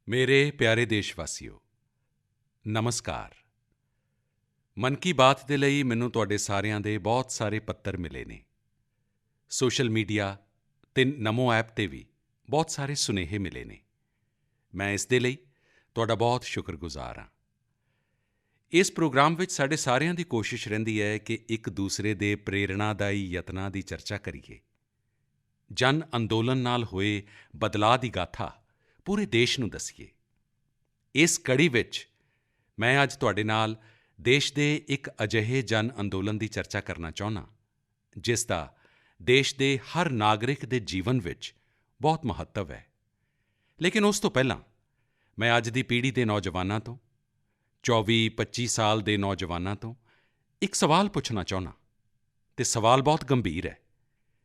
ਮੇਰੇ ਪਿਆਰੇ ਦੇਸ਼ਵਾਸੀਓ, ਨਮਸਕਾਰ। ਮਨ ਕੀ ਬਾਤ ਦੇ ਲਈ ਮੈਨੂੰ ਤੁਹਾਡੇ ਸਾਰਿਆਂ ਦੇ ਬਹੁਤ ਸਾਰੇ ਪੱਤਰ ਮਿਲੇ ਨੇ। ਸੋਸ਼ਲ ਮੀਡੀਆ ਅਤੇ ਨਮੋ ਐਪ 'ਤੇ ਵੀ ਬਹੁਤ ਸਾਰੇ ਸੁਨੇਹੇ ਮਿਲੇ ਨੇ। ਮੈਂ ਇਸ ਦੇ ਲਈ ਤੁਹਾਡਾ ਬਹੁਤ ਸ਼ੁਕਰਗੁਜ਼ਾਰ ਹਾਂ। ਇਸ ਪ੍ਰੋਗਰਾਮ ਵਿੱਚ ਸਾਡੇ ਸਾਰਿਆਂ ਦੀ ਕੋਸ਼ਿਸ਼ ਰਹਿੰਦੀ ਹੈ ਕਿ ਇੱਕ ਦੂਸਰੇ ਦੇ ਪ੍ਰੇਰਣਾਦਾਈ ਯਤਨਾਂ ਦੀ ਚਰਚਾ ਕਰੀਏ। ਜਨ ਅੰਦੋਲਨ ਨਾਲ ਹੋਏ ਬਦਲਾਅ ਦੀ ਗਾਥਾ ਪੂਰੇ ਦੇਸ਼ ਨੂੰ ਦੱਸੀਏ। ਇਸ ਕੜੀ ਵਿੱਚ ਮੈਂ ਅੱਜ ਤੁਹਾਡੇ ਨਾਲ ਦੇਸ਼ ਦੇ ਇੱਕ ਅਜਿਹੇ ਜਨ ਅੰਦੋਲਨ ਦੀ ਚਰਚਾ ਕਰਨਾ ਚਾਹੁੰਦਾ, ਜਿਸ ਦਾ ਦੇਸ਼ ਦੇ ਹਰ ਨਾਗਰਿਕ ਦੇ ਜੀਵਨ ਵਿੱਚ ਬਹੁਤ ਮਹੱਤਵ ਹੈ। ਲੇਕਿਨ ਉਸ ਤੋਂ ਪਹਿਲਾਂ ਮੈਂ ਅੱਜ ਦੀ ਪੀੜ੍ਹੀ ਦੇ ਨੌਜਵਾਨਾਂ ਤੋਂ 24-25 ਸਾਲ ਦੇ ਨੌਜਵਾਨਾਂ ਤੋਂ ਇੱਕ ਸਵਾਲ ਪੁੱਛਣਾ ਚਾਹੁੰਦਾ ਅਤੇ ਸਵਾਲ ਬਹੁਤ ਗੰਭੀਰ ਹੈ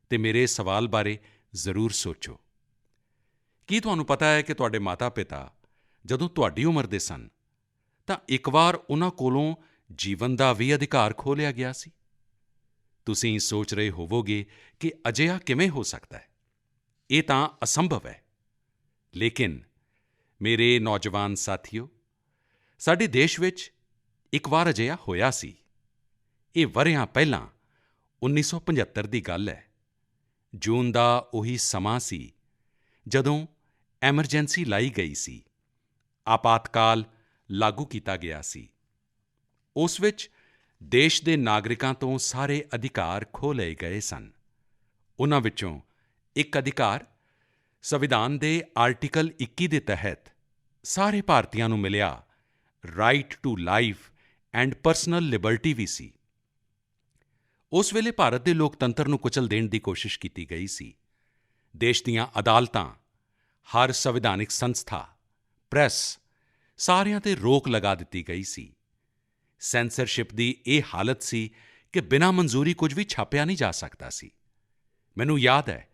ਅਤੇ ਮੇਰੇ ਇਸ ਸਵਾਲ ਬਾਰੇ ਜ਼ਰੂਰ ਸੋਚੋ। ਕੀ ਤੁਹਾਨੂੰ ਪਤਾ ਹੈ ਕਿ ਤੁਹਾਡੇ ਮਾਤਾ-ਪਿਤਾ ਜਦੋਂ ਤੁਹਾਡੀ ਉਮਰ ਦੇ ਸਨ ਤਾਂ ਇੱਕ ਵਾਰ ਉਨ੍ਹਾਂ ਕੋਲੋਂ ਜੀਵਨ ਦਾ ਵੀ ਅਧਿਕਾਰ ਖੋਹ ਲਿਆ ਗਿਆ ਸੀ? ਤੁਸੀਂ ਸੋਚ ਰਹੇ ਹੋਵੋਗੇ ਕਿ ਅਜਿਹਾ ਕਿਵੇਂ ਹੋ ਸਕਦਾ ਹੈ? ਇਹ ਤਾਂ ਅਸੰਭਵ ਹੈ। ਲੇਕਿਨ ਮੇਰੇ ਨੌਜਵਾਨ ਸਾਥੀਓ, ਸਾਡੇ ਦੇਸ਼ ਵਿੱਚ ਇੱਕ ਵਾਰ ਅਜਿਹਾ ਹੋਇਆ ਸੀ। ਇਹ ਵਰ੍ਹਿਆਂ ਪਹਿਲਾਂ 1975 ਦੀ ਗੱਲ ਹੈ। ਜੂਨ ਦਾ ਉਹੀ ਸਮਾਂ ਸੀ ਜਦੋਂ ਐਮਰਜੈਂਸੀ ਲਾਈ ਗਈ ਸੀ, ਆਪਾਤਕਾਲ ਲਾਗੂ ਕੀਤਾ ਗਿਆ ਸੀ। ਉਸ ਵਿੱਚ ਦੇਸ਼ ਦੇ ਨਾਗਰਿਕਾਂ ਤੋਂ ਸਾਰੇ ਅਧਿਕਾਰ ਖੋਹ ਲਏ ਗਏ ਸਨ। ਉਨ੍ਹਾਂ ਵਿੱਚੋਂ ਇੱਕ ਅਧਿਕਾਰ ਸੰਵਿਧਾਨ ਦੇ ਆਰਟੀਕਲ 21 ਦੇ ਤਹਿਤ ਸਾਰੇ ਭਾਰਤੀਆਂ ਨੂੰ ਮਿਲਿਆ right to life and personal liberty ਵੀ ਸੀ। ਉਸ ਵੇਲੇ ਭਾਰਤ ਦੇ ਲੋਕਤੰਤਰ ਨੂੰ ਕੁਚਲ ਦੇਣ ਦੀ ਕੋਸ਼ਿਸ਼ ਕੀਤੀ ਗਈ ਸੀ। ਦੇਸ਼ ਦੀਆਂ ਅਦਾਲਤਾਂ, ਹਰ ਸੰਵਿਧਾਨਿਕ ਸੰਸਥਾ, ਪ੍ਰੈਸ, ਸਾਰਿਆਂ 'ਤੇ ਰੋਕ ਲਗਾ ਦਿੱਤੀ ਗਈ ਸੀ। ਸੈਂਸਰਸ਼ਿਪ ਦੀ ਇਹ ਹਾਲਤ ਸੀ ਕਿ ਬਿਨਾਂ ਮਨਜ਼ੂਰੀ ਕੁਝ ਵੀ ਛਾਪਿਆ ਨਹੀਂ ਜਾ ਸਕਦਾ ਸੀ। ਮੈਨੂੰ ਯਾਦ ਹੈ,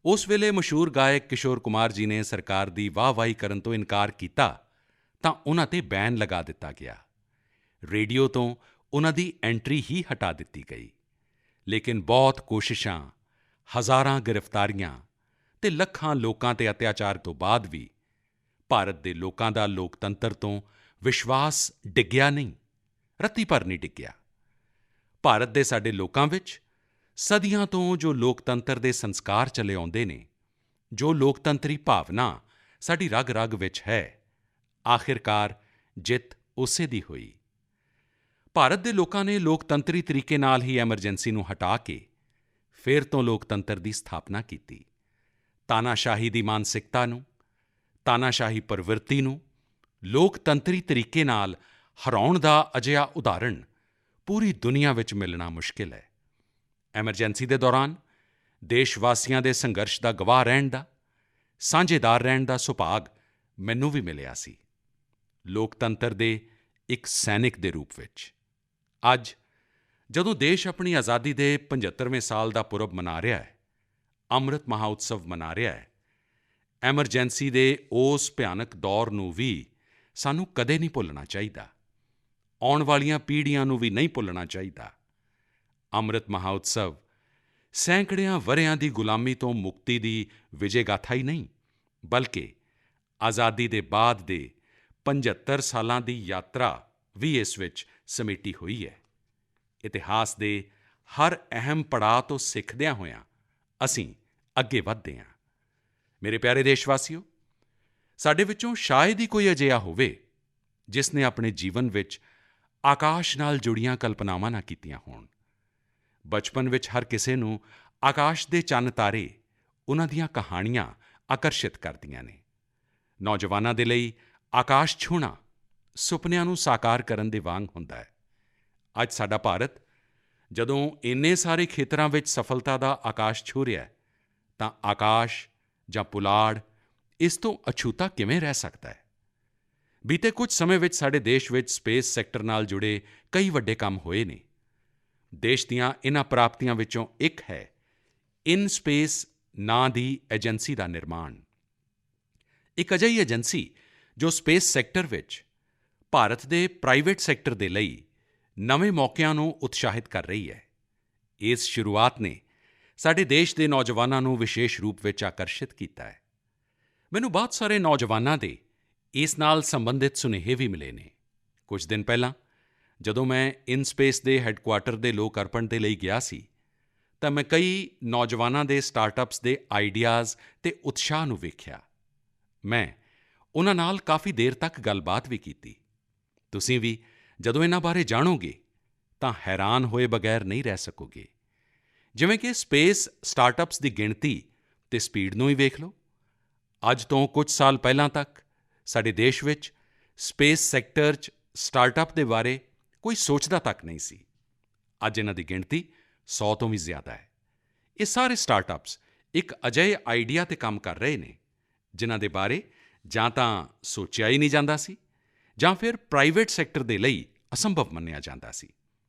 ਉਸ ਵੇਲੇ ਮਸ਼ਹੂਰ ਗਾਇਕ ਕਿਸ਼ੋਰ ਕੁਮਾਰ ਜੀ ਨੇ ਸਰਕਾਰ ਦੀ ਵਾਹ-ਵਾਹੀ ਕਰਨ ਤੋਂ ਇਨਕਾਰ ਕੀਤਾ ਤਾਂ ਉਨ੍ਹਾਂ 'ਤੇ ਬੈਨ ਲਗਾ ਦਿੱਤਾ ਗਿਆ। ਰੇਡੀਓ ਤੋਂ ਉਨ੍ਹਾਂ ਦੀ ਐਂਟਰੀ ਹੀ ਹਟਾ ਦਿੱਤੀ ਗਈ। ਲੇਕਿਨ ਬਹੁਤ ਕੋਸ਼ਿਸ਼ਾਂ, ਹਜ਼ਾਰਾਂ ਗ੍ਰਿਫਤਾਰੀਆਂ ਅਤੇ ਲੱਖਾਂ ਲੋਕਾਂ 'ਤੇ ਅਤਿਆਚਾਰ ਤੋਂ ਬਾਅਦ ਵੀ ਭਾਰਤ ਦੇ ਲੋਕਾਂ ਦਾ ਲੋਕਤੰਤਰ ਤੋਂ ਵਿਸ਼ਵਾਸ ਡਿੱਗਿਆ ਨਹੀਂ, ਰੱਤੀ ਭਰ ਨਹੀਂ ਡਿੱਗਿਆ। ਭਾਰਤ ਦੇ ਸਾਡੇ ਲੋਕਾਂ ਵਿੱਚ ਸਦੀਆਂ ਤੋਂ ਜੋ ਲੋਕਤੰਤਰ ਦੇ ਸੰਸਕਾਰ ਚਲੇ ਆਉਂਦੇ ਨੇ, ਜੋ ਲੋਕਤੰਤਰੀ ਭਾਵਨਾ ਸਾਡੀ ਰਗ-ਰਗ ਵਿੱਚ ਹੈ, ਆਖਿਰਕਾਰ ਜਿੱਤ ਉਸੇ ਦੀ ਹੋਈ। ਭਾਰਤ ਦੇ ਲੋਕਾਂ ਨੇ ਲੋਕਤੰਤਰੀ ਤਰੀਕੇ ਨਾਲ ਹੀ ਐਮਰਜੈਂਸੀ ਨੂੰ ਹਟਾ ਕੇ ਫਿਰ ਤੋਂ ਲੋਕਤੰਤਰ ਦੀ ਸਥਾਪਨਾ ਕੀਤੀ। ਤਾਨਾਸ਼ਾਹੀ ਦੀ ਮਾਨਸਿਕਤਾ ਨੂੰ, ਤਾਨਾਸ਼ਾਹੀ ਪ੍ਰਵਿਰਤੀ ਨੂੰ ਲੋਕਤੰਤਰੀ ਤਰੀਕੇ ਨਾਲ ਹਰਾਉਣ ਦਾ ਅਜਿਹਾ ਉਦਾਹਰਣ ਪੂਰੀ ਦੁਨੀਆ ਵਿੱਚ ਮਿਲਣਾ ਮੁਸ਼ਕਿਲ ਹੈ। ਐਮਰਜੈਂਸੀ ਦੇ ਦੌਰਾਨ ਦੇਸ਼ ਵਾਸੀਆਂ ਦੇ ਸੰਘਰਸ਼ ਦਾ ਗਵਾਹ ਰਹਿਣ ਦਾ, ਸਾਂਝੇਦਾਰ ਰਹਿਣ ਦਾ ਸੁਭਾਗ ਮੈਨੂੰ ਵੀ ਮਿਲਿਆ ਸੀ, ਲੋਕਤੰਤਰ ਦੇ ਇੱਕ ਸੈਨਿਕ ਦੇ ਰੂਪ ਵਿੱਚ। ਅੱਜ ਜਦੋਂ ਦੇਸ਼ ਆਪਣੀ ਆਜ਼ਾਦੀ ਦੇ 75ਵੇਂ ਸਾਲ ਦਾ ਪੁਰਬ ਮਨਾ ਰਿਹਾ ਹੈ, ਅੰਮ੍ਰਿਤ ਮਹਾਉਤਸਵ ਮਨਾ ਰਿਹਾ ਹੈ, ਐਮਰਜੈਂਸੀ ਦੇ ਉਸ ਭਿਆਨਕ ਦੌਰ ਨੂੰ ਵੀ ਸਾਨੂੰ ਕਦੇ ਨਹੀਂ ਭੁੱਲਣਾ ਚਾਹੀਦਾ। ਆਉਣ ਵਾਲੀਆਂ ਪੀੜ੍ਹੀਆਂ ਨੂੰ ਵੀ ਨਹੀਂ ਭੁੱਲਣਾ ਚਾਹੀਦਾ। ਅੰਮ੍ਰਿਤ ਮਹਾਉਤਸਵ ਸੈਂਕੜਿਆਂ ਵਰ੍ਹਿਆਂ ਦੀ ਗੁਲਾਮੀ ਤੋਂ ਮੁਕਤੀ ਦੀ ਵਿਜੇ ਗਾਥਾ ਹੀ ਨਹੀਂ, ਬਲਕਿ ਆਜ਼ਾਦੀ ਦੇ ਬਾਅਦ ਦੇ 75 ਸਾਲਾਂ ਦੀ ਯਾਤਰਾ ਵੀ ਇਸ ਵਿੱਚ ਸਮੇਟੀ ਹੋਈ ਹੈ। ਇਤਿਹਾਸ ਦੇ ਹਰ ਅਹਿਮ ਪੜਾਅ ਤੋਂ ਸਿੱਖਦਿਆਂ ਹੋਇਆਂ ਅਸੀਂ ਅੱਗੇ ਵਧਦੇ ਹਾਂ। ਮੇਰੇ ਪਿਆਰੇ ਦੇਸ਼ਵਾਸੀਓ, ਸਾਡੇ ਵਿੱਚੋਂ ਸ਼ਾਇਦ ਹੀ ਕੋਈ ਅਜਿਹਾ ਹੋਵੇ ਜਿਸ ਨੇ ਆਪਣੇ ਜੀਵਨ ਵਿੱਚ ਆਕਾਸ਼ ਨਾਲ ਜੁੜੀਆਂ ਕਲਪਨਾਵਾਂ ਨਾ ਕੀਤੀਆਂ ਹੋਣ। ਬਚਪਨ ਵਿੱਚ ਹਰ ਕਿਸੇ ਨੂੰ ਆਕਾਸ਼ ਦੇ ਚੰਨ-ਤਾਰੇ, ਉਨ੍ਹਾਂ ਦੀਆਂ ਕਹਾਣੀਆਂ ਆਕਰਸ਼ਿਤ ਕਰਦੀਆਂ ਨੇ। ਨੌਜਵਾਨਾਂ ਦੇ ਲਈ ਆਕਾਸ਼ ਛੂਹਣਾ ਸੁਪਨਿਆਂ ਨੂੰ ਸਾਕਾਰ ਕਰਨ ਦੇ ਵਾਂਗ ਹੁੰਦਾ ਹੈ। ਅੱਜ ਸਾਡਾ ਭਾਰਤ ਜਦੋਂ ਇੰਨੇ ਸਾਰੇ ਖੇਤਰਾਂ ਵਿੱਚ ਸਫਲਤਾ ਦਾ ਆਕਾਸ਼ ਛੂਹ ਰਿਹਾ ਹੈ, ਤਾਂ ਆਕਾਸ਼ ਜਾਂ ਪੁਲਾੜ ਇਸ ਤੋਂ ਅਛੂਤਾ ਕਿਵੇਂ ਰਹਿ ਸਕਦਾ ਹੈ? ਬੀਤੇ ਕੁਝ ਸਮੇਂ ਵਿੱਚ ਸਾਡੇ ਦੇਸ਼ ਵਿੱਚ ਸਪੇਸ ਸੈਕਟਰ ਨਾਲ ਜੁੜੇ ਕਈ ਵੱਡੇ ਕੰਮ ਹੋਏ ਨੇ। ਦੇਸ਼ ਦੀਆਂ ਇਨ੍ਹਾਂ ਪ੍ਰਾਪਤੀਆਂ ਵਿੱਚੋਂ ਇੱਕ ਹੈ ਇਨਸਪੇਸ ਨਾਂ ਦੀ ਏਜੰਸੀ ਦਾ ਨਿਰਮਾਣ। ਇੱਕ ਅਜਿਹੀ ਏਜੰਸੀ ਜੋ ਸਪੇਸ ਸੈਕਟਰ ਵਿੱਚ ਭਾਰਤ ਦੇ ਪ੍ਰਾਈਵੇਟ ਸੈਕਟਰ ਦੇ ਲਈ ਨਵੇਂ ਮੌਕਿਆਂ ਨੂੰ ਉਤਸ਼ਾਹਿਤ ਕਰ ਰਹੀ ਹੈ। ਇਸ ਸ਼ੁਰੂਆਤ ਨੇ ਸਾਡੇ ਦੇਸ਼ ਦੇ ਨੌਜਵਾਨਾਂ ਨੂੰ ਵਿਸ਼ੇਸ਼ ਰੂਪ ਵਿੱਚ ਆਕਰਸ਼ਿਤ ਕੀਤਾ ਹੈ। ਮੈਨੂੰ ਬਹੁਤ ਸਾਰੇ ਨੌਜਵਾਨਾਂ ਦੇ ਇਸ ਨਾਲ ਸੰਬੰਧਿਤ ਸੁਨੇਹੇ ਵੀ ਮਿਲੇ ਨੇ। ਕੁਝ ਦਿਨ ਪਹਿਲਾਂ ਜਦੋਂ ਮੈਂ ਇਨਸਪੇਸ ਦੇ ਹੈੱਡਕੁਆਰਟਰ ਦੇ ਲੋਕ ਅਰਪਣ ਦੇ ਲਈ ਗਿਆ ਸੀ ਤਾਂ ਮੈਂ ਕਈ ਨੌਜਵਾਨਾਂ ਦੇ ਸਟਾਰਟਅਪਸ ਦੇ ਆਈਡੀਆਜ਼ ਅਤੇ ਉਤਸ਼ਾਹ ਨੂੰ ਵੇਖਿਆ। ਮੈਂ ਉਨ੍ਹਾਂ ਨਾਲ ਕਾਫੀ ਦੇਰ ਤੱਕ ਗੱਲਬਾਤ ਵੀ ਕੀਤੀ। ਤੁਸੀਂ ਵੀ ਜਦੋਂ ਇਨ੍ਹਾਂ ਬਾਰੇ ਜਾਣੋਗੇ ਤਾਂ ਹੈਰਾਨ ਹੋਏ ਬਗੈਰ ਨਹੀਂ ਰਹਿ ਸਕੋਗੇ। ਜਿਵੇਂ ਕਿ ਸਪੇਸ ਸਟਾਰਟਅਪਸ ਦੀ ਗਿਣਤੀ ਅਤੇ ਸਪੀਡ ਨੂੰ ਹੀ ਵੇਖ ਲਓ। ਅੱਜ ਤੋਂ ਕੁਝ ਸਾਲ ਪਹਿਲਾਂ ਤੱਕ ਸਾਡੇ ਦੇਸ਼ ਵਿੱਚ ਸਪੇਸ ਸੈਕਟਰ 'ਚ ਸਟਾਰਟਅਪ ਦੇ ਬਾਰੇ ਕੋਈ ਸੋਚਦਾ ਤੱਕ ਨਹੀਂ ਸੀ। ਅੱਜ ਇਨ੍ਹਾਂ ਦੀ ਗਿਣਤੀ 100 ਤੋਂ ਵੀ ਜ਼ਿਆਦਾ ਹੈ। ਇਹ ਸਾਰੇ ਸਟਾਰਟਅਪਸ ਇੱਕ ਅਜਿਹੇ ਆਈਡੀਆ 'ਤੇ ਕੰਮ ਕਰ ਰਹੇ ਨੇ ਜਿਨ੍ਹਾਂ ਦੇ ਬਾਰੇ ਜਾਂ ਤਾਂ ਸੋਚਿਆ ਹੀ ਨਹੀਂ ਜਾਂਦਾ ਸੀ ਜਾਂ ਫਿਰ ਪ੍ਰਾਈਵੇਟ ਸੈਕਟਰ ਦੇ ਲਈ ਅਸੰਭਵ ਮੰਨਿਆ ਜਾਂਦਾ ਸੀ।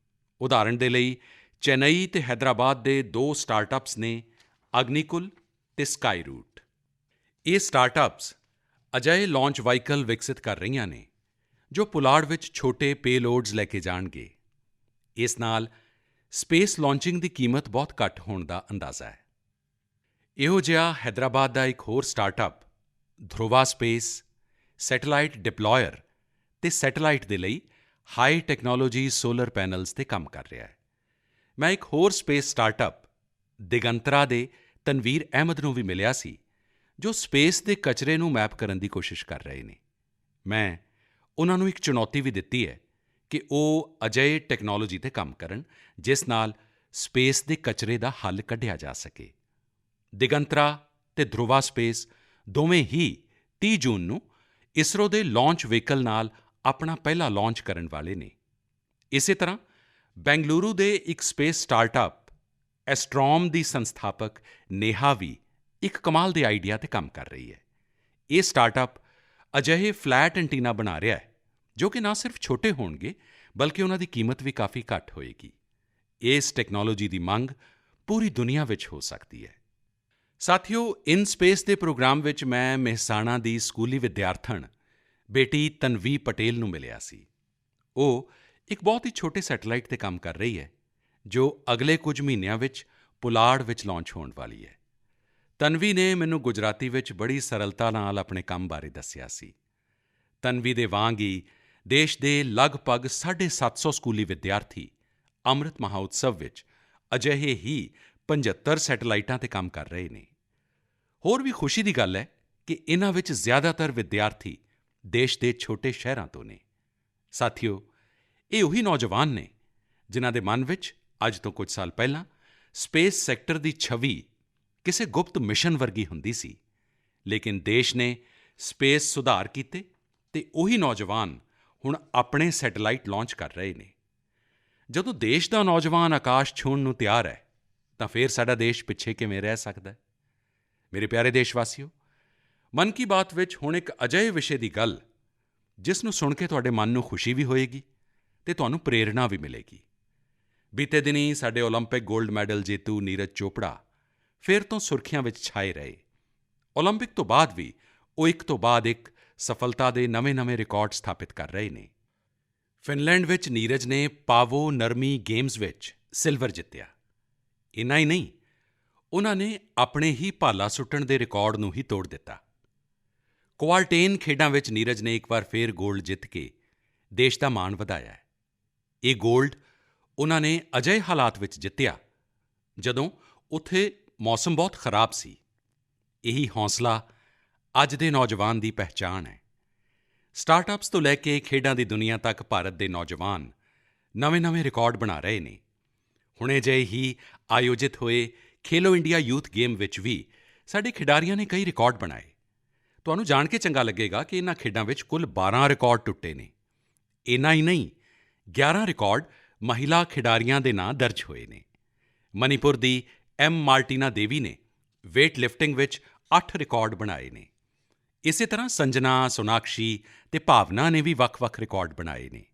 ਉਦਾਹਰਣ ਦੇ ਲਈ ਚੇਨਈ ਅਤੇ ਹੈਦਰਾਬਾਦ ਦੇ 2 ਸਟਾਰਟਅਪਸ ਨੇ ਅਗਨੀਕੁਲ ਅਤੇ ਸਕਾਈਰੂਟ। ਇਹ ਸਟਾਰਟਅਪਸ ਅਜਿਹੇ ਲਾਂਚ ਵਹੀਕਲ ਵਿਕਸਿਤ ਕਰ ਰਹੀਆਂ ਨੇ ਜੋ ਪੁਲਾੜ ਵਿੱਚ ਛੋਟੇ ਪੇਲੋਡਸ ਲੈ ਕੇ ਜਾਣਗੇ। ਇਸ ਨਾਲ ਸਪੇਸ ਲਾਂਚਿੰਗ ਦੀ ਕੀਮਤ ਬਹੁਤ ਘੱਟ ਹੋਣ ਦਾ ਅੰਦਾਜ਼ਾ ਹੈ। ਇਹੋ ਜਿਹਾ ਹੈਦਰਾਬਾਦ ਦਾ ਇੱਕ ਹੋਰ ਸਟਾਰਟਅਪ ਧਰੁਵਾ ਸਪੇਸ ਸੈਟੇਲਾਈਟ ਡਿਪਲੋਇਰ ਅਤੇ ਸੈਟੇਲਾਈਟ ਦੇ ਲਈ ਹਾਈ ਟੈਕਨੋਲੋਜੀ ਸੋਲਰ ਪੈਨਲਜ਼ 'ਤੇ ਕੰਮ ਕਰ ਰਿਹਾ ਹੈ। ਮੈਂ ਇੱਕ ਹੋਰ ਸਪੇਸ ਸਟਾਰਟਅਪ ਦਿਗੰਤਰਾ ਦੇ ਤਨਵੀਰ ਅਹਿਮਦ ਨੂੰ ਵੀ ਮਿਲਿਆ ਸੀ ਜੋ ਸਪੇਸ ਦੇ ਕਚਰੇ ਨੂੰ ਮੈਪ ਕਰਨ ਦੀ ਕੋਸ਼ਿਸ਼ ਕਰ ਰਹੇ ਨੇ। ਮੈਂ ਉਨ੍ਹਾਂ ਨੂੰ ਇੱਕ ਚੁਣੌਤੀ ਵੀ ਦਿੱਤੀ ਹੈ ਕਿ ਉਹ ਅਜਿਹੇ ਟੈਕਨੋਲੋਜੀ 'ਤੇ ਕੰਮ ਕਰਨ ਜਿਸ ਨਾਲ ਸਪੇਸ ਦੇ ਕਚਰੇ ਦਾ ਹੱਲ ਕੱਢਿਆ ਜਾ ਸਕੇ। ਦਿਗੰਤਰਾ ਅਤੇ ਧਰੁਵਾ ਸਪੇਸ ਦੋਵੇਂ ਹੀ 30 ਜੂਨ ਨੂੰ ਇਸਰੋ ਦੇ ਲਾਂਚ ਵਹੀਕਲ ਨਾਲ ਆਪਣਾ ਪਹਿਲਾ ਲਾਂਚ ਕਰਨ ਵਾਲੇ ਨੇ। ਇਸੇ ਤਰ੍ਹਾਂ ਬੈਂਗਲੁਰੂ ਦੇ ਇੱਕ ਸਪੇਸ ਸਟਾਰਟਅਪ ਐਸਟ੍ਰੋਮ ਦੀ ਸੰਸਥਾਪਕ ਨੇਹਾ ਵੀ ਇੱਕ ਕਮਾਲ ਦੇ ਆਈਡੀਆ 'ਤੇ ਕੰਮ ਕਰ ਰਹੀ ਹੈ। ਇਹ ਸਟਾਰਟਅਪ ਅਜਿਹੇ ਫਲੈਟ ਐਂਟੀਨਾ ਬਣਾ ਰਿਹਾ ਹੈ ਜੋ ਕਿ ਨਾ ਸਿਰਫ ਛੋਟੇ ਹੋਣਗੇ ਬਲਕਿ ਉਨ੍ਹਾਂ ਦੀ ਕੀਮਤ ਵੀ ਕਾਫੀ ਘੱਟ ਹੋਏਗੀ। ਇਸ ਟੈਕਨੋਲੋਜੀ ਦੀ ਮੰਗ ਪੂਰੀ ਦੁਨੀਆ ਵਿੱਚ ਹੋ ਸਕਦੀ ਹੈ। ਸਾਥੀਓ, ਇਨਸਪੇਸ ਦੇ ਪ੍ਰੋਗਰਾਮ ਵਿੱਚ ਮੈਂ ਮਹਿਸਾਣਾ ਦੀ ਸਕੂਲੀ ਵਿਦਿਆਰਥਣ ਬੇਟੀ ਤਨਵੀ ਪਟੇਲ ਨੂੰ ਮਿਲਿਆ ਸੀ। ਉਹ ਇੱਕ ਬਹੁਤ ਹੀ ਛੋਟੇ ਸੈਟੇਲਾਈਟ 'ਤੇ ਕੰਮ ਕਰ ਰਹੀ ਹੈ ਜੋ ਅਗਲੇ ਕੁਝ ਮਹੀਨਿਆਂ ਵਿੱਚ ਪੁਲਾੜ ਵਿੱਚ ਲਾਂਚ ਹੋਣ ਵਾਲੀ ਹੈ। ਤਨਵੀ ਨੇ ਮੈਨੂੰ ਗੁਜਰਾਤੀ ਵਿੱਚ ਬੜੀ ਸਰਲਤਾ ਨਾਲ ਆਪਣੇ ਕੰਮ ਬਾਰੇ ਦੱਸਿਆ ਸੀ। ਤਨਵੀ ਦੇ ਵਾਂਗ ਹੀ ਦੇਸ਼ ਦੇ ਲਗਭਗ 750 ਸਕੂਲੀ ਵਿਦਿਆਰਥੀ ਅੰਮ੍ਰਿਤ ਮਹੋਤਸਵ ਵਿੱਚ ਅਜਿਹੇ ਹੀ 75 ਸੈਟੇਲਾਈਟਾਂ 'ਤੇ ਕੰਮ ਕਰ ਰਹੇ ਨੇ। ਹੋਰ ਵੀ ਖੁਸ਼ੀ ਦੀ ਗੱਲ ਹੈ ਕਿ ਇਨ੍ਹਾਂ ਵਿੱਚ ਜ਼ਿਆਦਾਤਰ ਵਿਦਿਆਰਥੀ ਦੇਸ਼ ਦੇ ਛੋਟੇ ਸ਼ਹਿਰਾਂ ਤੋਂ ਨੇ। ਸਾਥੀਓ, ਇਹ ਉਹੀ ਨੌਜਵਾਨ ਨੇ ਜਿਨ੍ਹਾਂ ਦੇ ਮਨ ਵਿੱਚ ਅੱਜ ਤੋਂ ਕੁਝ ਸਾਲ ਪਹਿਲਾਂ ਸਪੇਸ ਸੈਕਟਰ ਦੀ ਛਵੀ ਕਿਸੇ ਗੁਪਤ ਮਿਸ਼ਨ ਵਰਗੀ ਹੁੰਦੀ ਸੀ, ਲੇਕਿਨ ਦੇਸ਼ ਨੇ ਸਪੇਸ ਸੁਧਾਰ ਕੀਤੇ ਅਤੇ ਉਹੀ ਨੌਜਵਾਨ ਹੁਣ ਆਪਣੇ ਸੈਟੇਲਾਈਟ ਲਾਂਚ ਕਰ ਰਹੇ ਨੇ। ਜਦੋਂ ਦੇਸ਼ ਦਾ ਨੌਜਵਾਨ ਆਕਾਸ਼ ਛੂਹਣ ਨੂੰ ਤਿਆਰ ਹੈ ਤਾਂ ਫਿਰ ਸਾਡਾ ਦੇਸ਼ ਪਿੱਛੇ ਕਿਵੇਂ ਰਹਿ ਸਕਦਾ ਹੈ। ਮੇਰੇ ਪਿਆਰੇ ਦੇਸ਼ਵਾਸੀਓ, ਮਨ ਕੀ ਬਾਤ ਵਿੱਚ ਹੁਣ ਇੱਕ ਅਜਿਹੇ ਵਿਸ਼ੇ ਦੀ ਗੱਲ ਜਿਸ ਨੂੰ ਸੁਣ ਕੇ ਤੁਹਾਡੇ ਮਨ ਨੂੰ ਖੁਸ਼ੀ ਵੀ ਹੋਏਗੀ ਅਤੇ ਤੁਹਾਨੂੰ ਪ੍ਰੇਰਣਾ ਵੀ ਮਿਲੇਗੀ। ਬੀਤੇ ਦਿਨੀਂ ਸਾਡੇ ਓਲੰਪਿਕ ਗੋਲਡ ਮੈਡਲ ਜੇਤੂ ਨੀਰਜ ਚੋਪੜਾ ਫਿਰ ਤੋਂ ਸੁਰਖੀਆਂ ਵਿੱਚ ਛਾਏ ਰਹੇ। ਓਲੰਪਿਕ ਤੋਂ ਬਾਅਦ ਵੀ ਉਹ ਇੱਕ ਤੋਂ ਬਾਅਦ ਇੱਕ ਸਫਲਤਾ ਦੇ ਨਵੇਂ-ਨਵੇਂ ਰਿਕਾਰਡ ਸਥਾਪਿਤ ਕਰ ਰਹੇ ਨੇ। ਫਿਨਲੈਂਡ ਵਿੱਚ ਨੀਰਜ ਨੇ ਪਾਵੋ ਨਰਮੀ ਗੇਮਜ਼ ਵਿੱਚ ਸਿਲਵਰ ਜਿੱਤਿਆ। ਇੰਨਾ ਹੀ ਨਹੀਂ, ਉਨ੍ਹਾਂ ਨੇ ਆਪਣੇ ਹੀ ਭਾਲਾ ਸੁੱਟਣ ਦੇ ਰਿਕਾਰਡ ਨੂੰ ਹੀ ਤੋੜ ਦਿੱਤਾ। ਕੁਆਰਟੇਨ ਖੇਡਾਂ ਵਿੱਚ ਨੀਰਜ ਨੇ ਇੱਕ ਵਾਰ ਫਿਰ ਗੋਲਡ ਜਿੱਤ ਕੇ ਦੇਸ਼ ਦਾ ਮਾਣ ਵਧਾਇਆ ਹੈ। ਇਹ ਗੋਲਡ ਉਨ੍ਹਾਂ ਨੇ ਅਜਿਹੇ ਹਾਲਾਤ ਵਿੱਚ ਜਿੱਤਿਆ ਜਦੋਂ ਉੱਥੇ ਮੌਸਮ ਬਹੁਤ ਖਰਾਬ ਸੀ। ਇਹੀ ਹੌਸਲਾ ਅੱਜ ਦੇ ਨੌਜਵਾਨ ਦੀ ਪਹਿਚਾਣ ਹੈ। ਸਟਾਰਟਅਪਸ ਤੋਂ ਲੈ ਕੇ ਖੇਡਾਂ ਦੀ ਦੁਨੀਆ ਤੱਕ ਭਾਰਤ ਦੇ ਨੌਜਵਾਨ ਨਵੇਂ-ਨਵੇਂ ਰਿਕਾਰਡ ਬਣਾ ਰਹੇ ਨੇ। ਹੁਣੇ ਜਿਹੇ ਹੀ ਆਯੋਜਿਤ ਹੋਏ ਖੇਲੋ ਇੰਡੀਆ ਯੂਥ ਗੇਮ ਵਿੱਚ ਵੀ ਸਾਡੇ ਖਿਡਾਰੀਆਂ ਨੇ ਕਈ ਰਿਕਾਰਡ ਬਣਾਏ। ਤੁਹਾਨੂੰ ਜਾਣ ਕੇ ਚੰਗਾ ਲੱਗੇਗਾ ਕਿ ਇਨ੍ਹਾਂ ਖੇਡਾਂ ਵਿੱਚ ਕੁੱਲ 12 ਰਿਕਾਰਡ ਟੁੱਟੇ ਨੇ। ਇੰਨਾ ਹੀ ਨਹੀਂ, 11 ਰਿਕਾਰਡ ਮਹਿਲਾ ਖਿਡਾਰੀਆਂ ਦੇ ਨਾਂ ਦਰਜ ਹੋਏ ਨੇ। ਮਣੀਪੁਰ ਦੀ ਮਾਰਟੀਨਾ ਦੇਵੀ ਨੇ ਵੇਟ ਲਿਫਟਿੰਗ ਵਿੱਚ 8 ਰਿਕਾਰਡ ਬਣਾਏ ਨੇ। ਇਸੇ ਤਰ੍ਹਾਂ ਸੰਜਨਾ, ਸੋਨਾਕਸ਼ੀ ਅਤੇ ਭਾਵਨਾ ਨੇ ਵੀ ਵੱਖ-ਵੱਖ ਰਿਕਾਰਡ ਬਣਾਏ ਨੇ।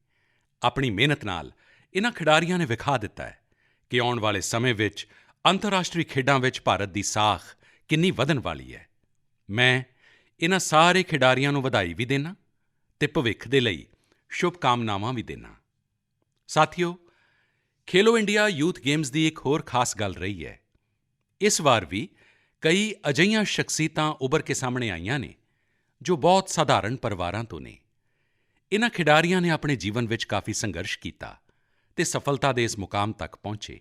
ਆਪਣੀ ਮਿਹਨਤ ਨਾਲ ਇਨ੍ਹਾਂ ਖਿਡਾਰੀਆਂ ਨੇ ਵਿਖਾ ਦਿੱਤਾ ਹੈ ਕਿ ਆਉਣ ਵਾਲੇ ਸਮੇਂ ਵਿੱਚ ਅੰਤਰਰਾਸ਼ਟਰੀ ਖੇਡਾਂ ਵਿੱਚ ਭਾਰਤ ਦੀ ਸਾਖ ਕਿੰਨੀ ਵਧਣ ਵਾਲੀ ਹੈ। ਮੈਂ ਇਨ੍ਹਾਂ ਸਾਰੇ ਖਿਡਾਰੀਆਂ ਨੂੰ ਵਧਾਈ ਵੀ ਦਿੰਦਾ ਅਤੇ ਭਵਿੱਖ ਦੇ ਲਈ ਸ਼ੁਭਕਾਮਨਾਵਾਂ ਵੀ ਦਿੰਦਾ। ਸਾਥੀਓ, ਖੇਲੋ ਇੰਡੀਆ ਯੂਥ ਗੇਮਜ਼ ਦੀ ਇੱਕ ਹੋਰ ਖਾਸ ਗੱਲ ਰਹੀ ਹੈ। ਇਸ ਵਾਰ ਵੀ ਕਈ ਅਜਿਹੀਆਂ ਸ਼ਖਸੀਅਤਾਂ ਉੱਭਰ ਕੇ ਸਾਹਮਣੇ ਆਈਆਂ ਨੇ ਜੋ ਬਹੁਤ ਸਾਧਾਰਣ ਪਰਿਵਾਰਾਂ ਤੋਂ ਨੇ। ਇਨ੍ਹਾਂ ਖਿਡਾਰੀਆਂ ਨੇ ਆਪਣੇ ਜੀਵਨ ਵਿੱਚ ਕਾਫੀ ਸੰਘਰਸ਼ ਕੀਤਾ ਅਤੇ ਸਫਲਤਾ ਦੇ ਇਸ ਮੁਕਾਮ ਤੱਕ ਪਹੁੰਚੇ।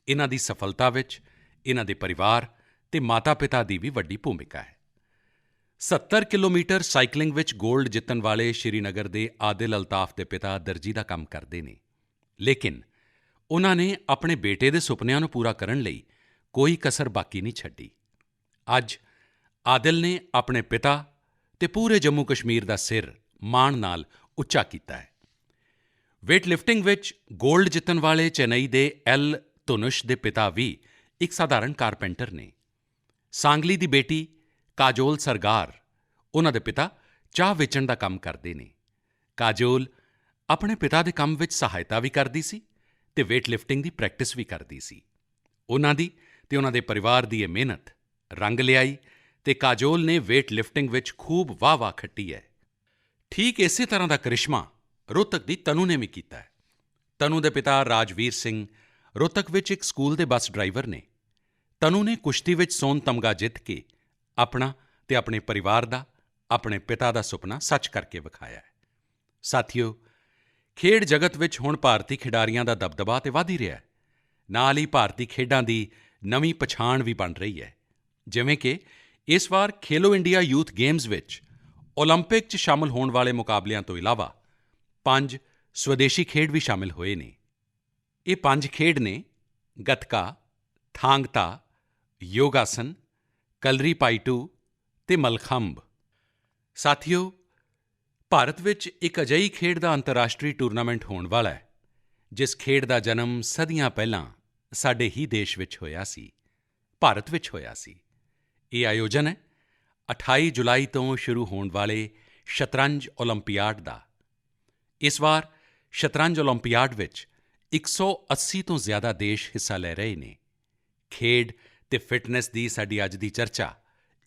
ਇਨ੍ਹਾਂ ਦੀ ਸਫਲਤਾ ਵਿੱਚ ਇਨ੍ਹਾਂ ਦੇ ਪਰਿਵਾਰ ਅਤੇ ਮਾਤਾ-ਪਿਤਾ ਦੀ ਵੀ ਵੱਡੀ ਭੂਮਿਕਾ ਹੈ। 70 ਕਿਲੋਮੀਟਰ ਸਾਈਕਲਿੰਗ ਵਿੱਚ ਗੋਲਡ ਜਿੱਤਣ ਵਾਲੇ ਸ਼੍ਰੀਨਗਰ ਦੇ ਆਦਿਲ ਅਲਤਾਫ ਦੇ ਪਿਤਾ ਦਰਜੀ ਦਾ ਕੰਮ ਕਰਦੇ ਨੇ, ਲੇਕਿਨ ਉਨ੍ਹਾਂ ਨੇ ਆਪਣੇ ਬੇਟੇ ਦੇ ਸੁਪਨਿਆਂ ਨੂੰ ਪੂਰਾ ਕਰਨ ਲਈ ਕੋਈ ਕਸਰ ਬਾਕੀ ਨਹੀਂ ਛੱਡੀ। ਅੱਜ ਆਦਿਲ ਨੇ ਆਪਣੇ ਪਿਤਾ ਅਤੇ ਪੂਰੇ ਜੰਮੂ ਕਸ਼ਮੀਰ ਦਾ ਸਿਰ ਮਾਣ ਨਾਲ ਉੱਚਾ ਕੀਤਾ ਹੈ। ਵੇਟ ਲਿਫਟਿੰਗ ਵਿੱਚ ਗੋਲਡ ਜਿੱਤਣ ਵਾਲੇ ਚੇਨਈ ਦੇ ਐਲ ਧਨੁਸ਼ ਦੇ ਪਿਤਾ ਵੀ ਇੱਕ ਸਾਧਾਰਣ ਕਾਰਪੈਂਟਰ ਨੇ। ਸਾਂਗਲੀ ਦੀ ਬੇਟੀ ਕਾਜੋਲ ਸਰਗਾਰ, ਉਨ੍ਹਾਂ ਦੇ ਪਿਤਾ ਚਾਹ ਵੇਚਣ ਦਾ ਕੰਮ ਕਰਦੇ ਨੇ। ਕਾਜੋਲ ਆਪਣੇ ਪਿਤਾ ਦੇ ਕੰਮ ਵਿੱਚ ਸਹਾਇਤਾ ਵੀ ਕਰਦੀ ਸੀ ਅਤੇ ਵੇਟ ਲਿਫਟਿੰਗ ਦੀ ਪ੍ਰੈਕਟਿਸ ਵੀ ਕਰਦੀ ਸੀ। ਉਨ੍ਹਾਂ ਦੀ ਅਤੇ ਉਨ੍ਹਾਂ ਦੇ ਪਰਿਵਾਰ ਦੀ ਇਹ ਮਿਹਨਤ ਰੰਗ ਲਿਆਈ ਅਤੇ ਕਾਜੋਲ ਨੇ ਵੇਟ ਲਿਫਟਿੰਗ ਵਿੱਚ ਖੂਬ ਵਾਹ-ਵਾਹ ਖੱਟੀ ਹੈ। ਠੀਕ ਇਸੇ ਤਰ੍ਹਾਂ ਦਾ ਕਰਿਸ਼ਮਾ ਰੋਹਤਕ ਦੀ ਤਨੂ ਨੇ ਵੀ ਕੀਤਾ ਹੈ। ਤਨੂ ਦੇ ਪਿਤਾ ਰਾਜਵੀਰ ਸਿੰਘ ਰੋਹਤਕ ਵਿੱਚ ਇੱਕ ਸਕੂਲ ਦੇ ਬੱਸ ਡਰਾਈਵਰ ਨੇ। ਤਨੂ ਨੇ ਕੁਸ਼ਤੀ ਵਿੱਚ ਸੋਨ ਤਮਗਾ ਜਿੱਤ ਕੇ ਆਪਣਾ ਅਤੇ ਆਪਣੇ ਪਰਿਵਾਰ ਦਾ, ਆਪਣੇ ਪਿਤਾ ਦਾ ਸੁਪਨਾ ਸੱਚ ਕਰਕੇ ਵਿਖਾਇਆ ਹੈ। ਸਾਥੀਓ, ਖੇਡ ਜਗਤ ਵਿੱਚ ਹੁਣ ਭਾਰਤੀ ਖਿਡਾਰੀਆਂ ਦਾ ਦਬਦਬਾ ਤਾਂ ਵਧ ਹੀ ਰਿਹਾ ਹੈ, ਨਾਲ ਹੀ ਭਾਰਤੀ ਖੇਡਾਂ ਦੀ ਨਵੀਂ ਪਛਾਣ ਵੀ ਬਣ ਰਹੀ ਹੈ। ਜਿਵੇਂ ਕਿ ਇਸ ਵਾਰ ਖੇਲੋ ਇੰਡੀਆ ਯੂਥ ਗੇਮਜ਼ ਵਿੱਚ ਓਲੰਪਿਕ 'ਚ ਸ਼ਾਮਲ ਹੋਣ ਵਾਲੇ ਮੁਕਾਬਲਿਆਂ ਤੋਂ ਇਲਾਵਾ 5 ਸਵਦੇਸ਼ੀ ਖੇਡ ਵੀ ਸ਼ਾਮਲ ਹੋਏ ਨੇ। ਇਹ 5 ਖੇਡ ਨੇ ਗੱਤਕਾ, ਥਾਂਗ ਤਾ, ਯੋਗਾਸਨ, ਕਲਰੀਪਾਇਟੂ ਅਤੇ ਮਲਖੰਬ। ਸਾਥੀਓ, ਭਾਰਤ ਵਿੱਚ ਇੱਕ ਅਜਿਹੀ ਖੇਡ ਦਾ ਅੰਤਰਰਾਸ਼ਟਰੀ ਟੂਰਨਾਮੈਂਟ ਹੋਣ ਵਾਲਾ ਹੈ ਜਿਸ ਖੇਡ ਦਾ ਜਨਮ ਸਦੀਆਂ ਪਹਿਲਾਂ ਸਾਡੇ ਹੀ ਦੇਸ਼ ਵਿੱਚ ਹੋਇਆ ਸੀ, ਭਾਰਤ ਵਿੱਚ ਹੋਇਆ ਸੀ। ਇਹ ਆਯੋਜਨ ਹੈ 28 ਜੁਲਾਈ ਤੋਂ ਸ਼ੁਰੂ ਹੋਣ ਵਾਲੇ ਸ਼ਤਰੰਜ ਓਲੰਪੀਆਡ ਦਾ। ਇਸ ਵਾਰ ਸ਼ਤਰੰਜ ਓਲੰਪੀਆਡ ਵਿੱਚ 180 ਤੋਂ ਜ਼ਿਆਦਾ ਦੇਸ਼ ਹਿੱਸਾ ਲੈ ਰਹੇ ਨੇ। ਖੇਡ ਅਤੇ ਫਿਟਨੈਸ ਦੀ ਸਾਡੀ ਅੱਜ ਦੀ ਚਰਚਾ